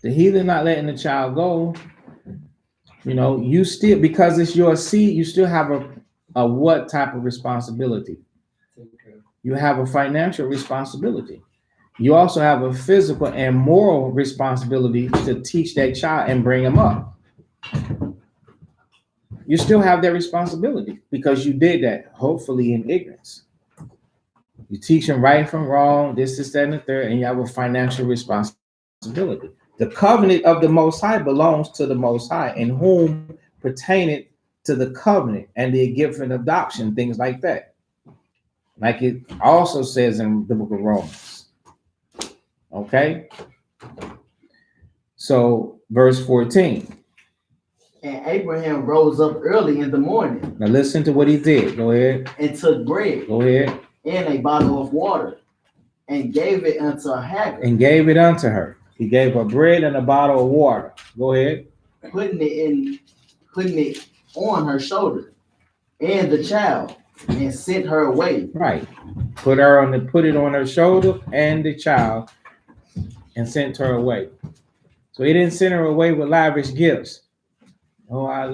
The heathen not letting the child go. You know, you still, because it's your seed, you still have a what type of responsibility? You have a financial responsibility. You also have a physical and moral responsibility to teach that child and bring him up. You still have that responsibility because you did that, hopefully in ignorance. You teach them right from wrong, this, that, and the third, and you have a financial responsibility. The covenant of the Most High belongs to the Most High, in whom pertaineth to the covenant and the gift and adoption, things like that. Like it also says in the book of Romans. Okay? So, verse 14. And Abraham rose up early in the morning. Now listen to what he did. Go ahead. And took bread. Go ahead. And a bottle of water, and gave it unto Hagar. And gave it unto her. He gave her bread and a bottle of water. Go ahead. Putting it on her shoulder, and the child, and sent her away. Right. Put it on her shoulder and the child, and sent her away. So he didn't send her away with lavish gifts. Oh, I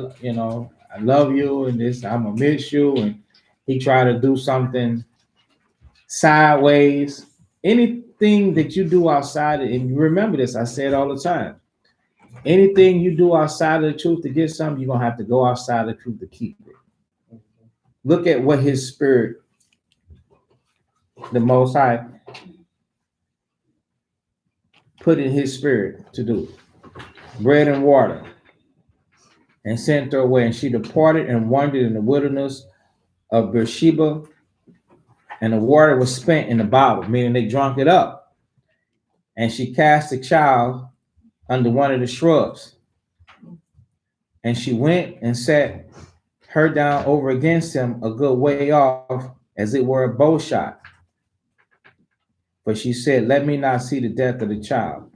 love you, and this, I'm gonna miss you, and he tried to do something sideways. Anything that you do outside, and you remember this, I say it all the time. Anything you do outside of the truth to get something, you're gonna have to go outside of the truth to keep it. Look at what his spirit, the Most High, put in his spirit to do. Bread and water. And sent her away. And she departed and wandered in the wilderness of Beersheba. And the water was spent in the bottle, meaning they drunk it up. And she cast the child under one of the shrubs. And she went and sat her down over against him a good way off, as it were a bow shot. But she said, let me not see the death of the child.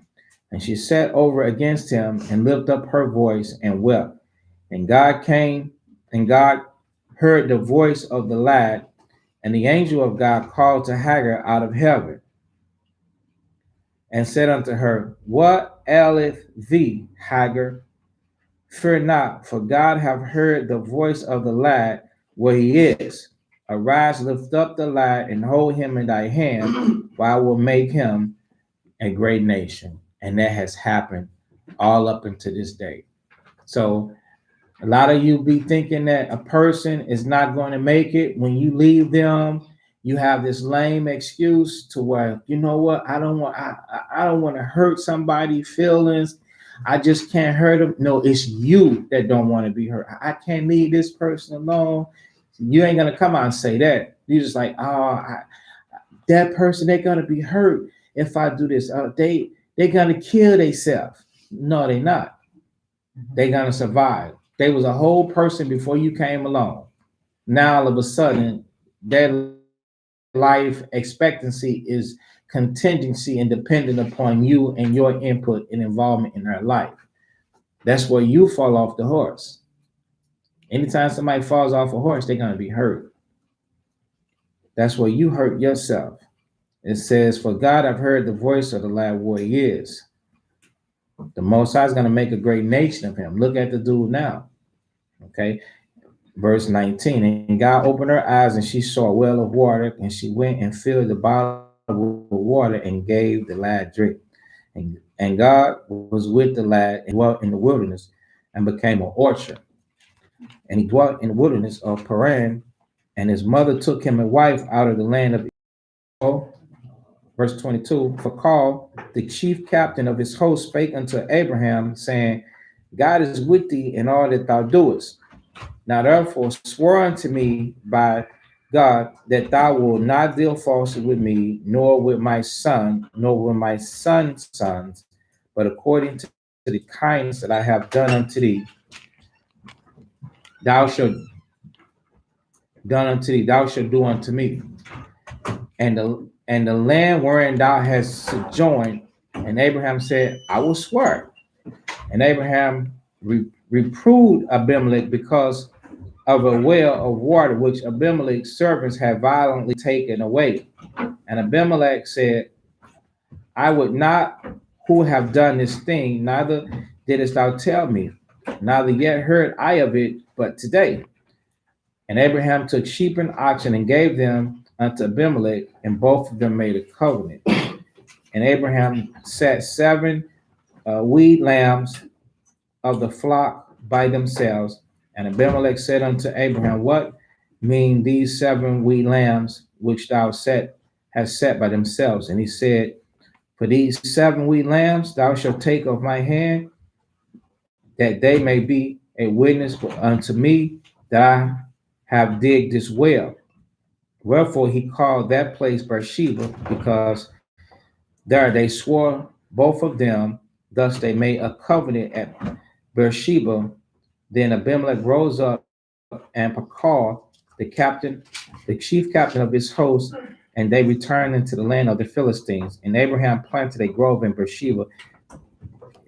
And she sat over against him and lifted up her voice and wept. And God came, and God heard the voice of the lad, and the angel of God called to Hagar out of heaven, and said unto her, what aileth thee, Hagar? Fear not, for God hath heard the voice of the lad where he is. Arise, lift up the lad, and hold him in thy hand, for I will make him a great nation. And that has happened all up until this day. So a lot of you be thinking that a person is not going to make it. When you leave them, you have this lame excuse to where, you know what, I don't want to hurt somebody's feelings. I just can't hurt them. No, it's you that don't want to be hurt. I can't leave this person alone. You ain't gonna come out and say that. You're just like, that person, they're gonna be hurt if I do this. They're gonna kill themselves. No, they're not. They're gonna survive. They was a whole person before you came along. Now all of a sudden, their life expectancy is contingency and dependent upon you and your input and involvement in their life. That's where you fall off the horse. Anytime somebody falls off a horse, they're gonna be hurt. That's where you hurt yourself. It says, for God have heard the voice of the lad where he is. The Most High is going to make a great nation of him. Look at the dude now. Okay. Verse 19. And God opened her eyes, and she saw a well of water, and she went and filled the bottle with water and gave the lad drink. And God was with the lad and dwelt in the wilderness and became an orchard. And he dwelt in the wilderness of Paran, and his mother took him a wife out of the land of Israel. Verse 22, for Call, the chief captain of his host, spake unto Abraham, saying, God is with thee in all that thou doest. Now therefore swear unto me by God that thou wilt not deal falsely with me, nor with my son, nor with my son's sons, but according to the kindness that I have done unto thee, thou shalt do unto me. And the land wherein thou hast sojourned. And Abraham said, I will swear. And Abraham reproved Abimelech because of a well of water which Abimelech's servants had violently taken away. And Abimelech said, I would not who have done this thing, neither didst thou tell me. neither yet heard I of it, but today. And Abraham took sheep and oxen and gave them unto Abimelech, and both of them made a covenant. And Abraham set 7 weed lambs of the flock by themselves. And Abimelech said unto Abraham, what mean these 7 wee lambs which thou hast set by themselves? And he said, for these 7 wee lambs thou shalt take of my hand, that they may be a witness unto me that I have digged this well. Wherefore he called that place Beersheba, because there they swore both of them. Thus they made a covenant at Beersheba. Then Abimelech rose up and Pakal, the chief captain of his host, and they returned into the land of the Philistines. And Abraham planted a grove in Beersheba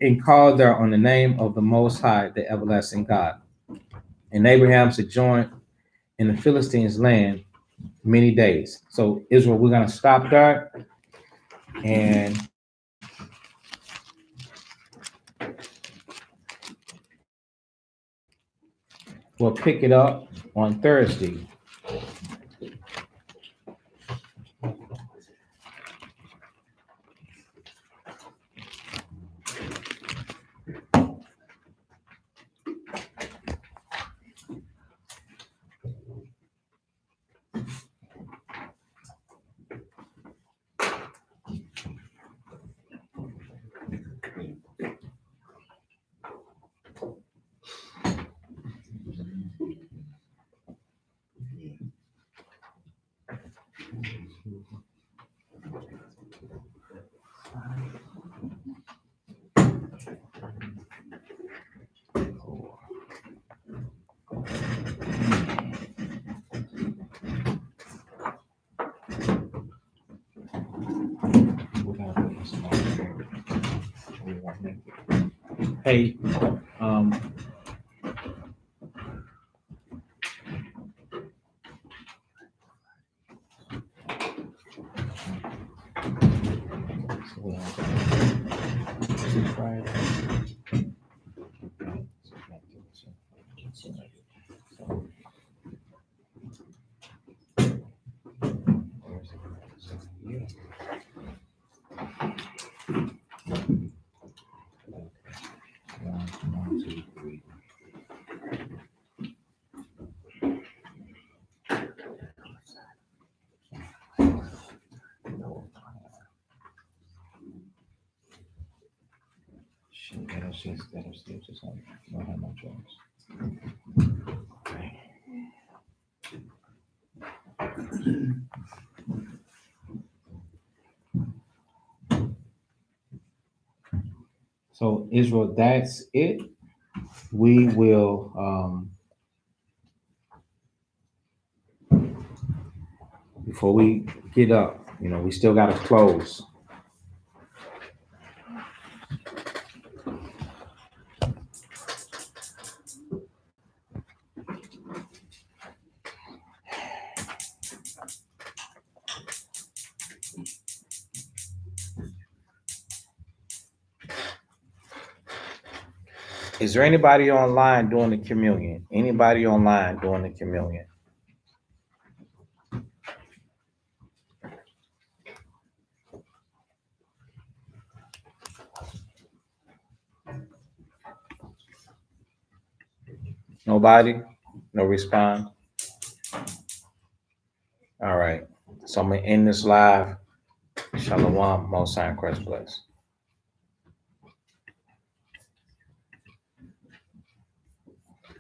and called there on the name of the Most High, the everlasting God. And Abraham sojourned in the Philistines' land many days. So Israel, we're going to stop there, and we'll pick it up on Thursday. Hey, don't have no choice. So Israel, that's it. We will before we get up, we still got to close. Is there anybody online doing the communion? Anybody online doing the communion? Nobody? No response? All right. So I'm going to end this live. Shalom, Most High in Christ bless.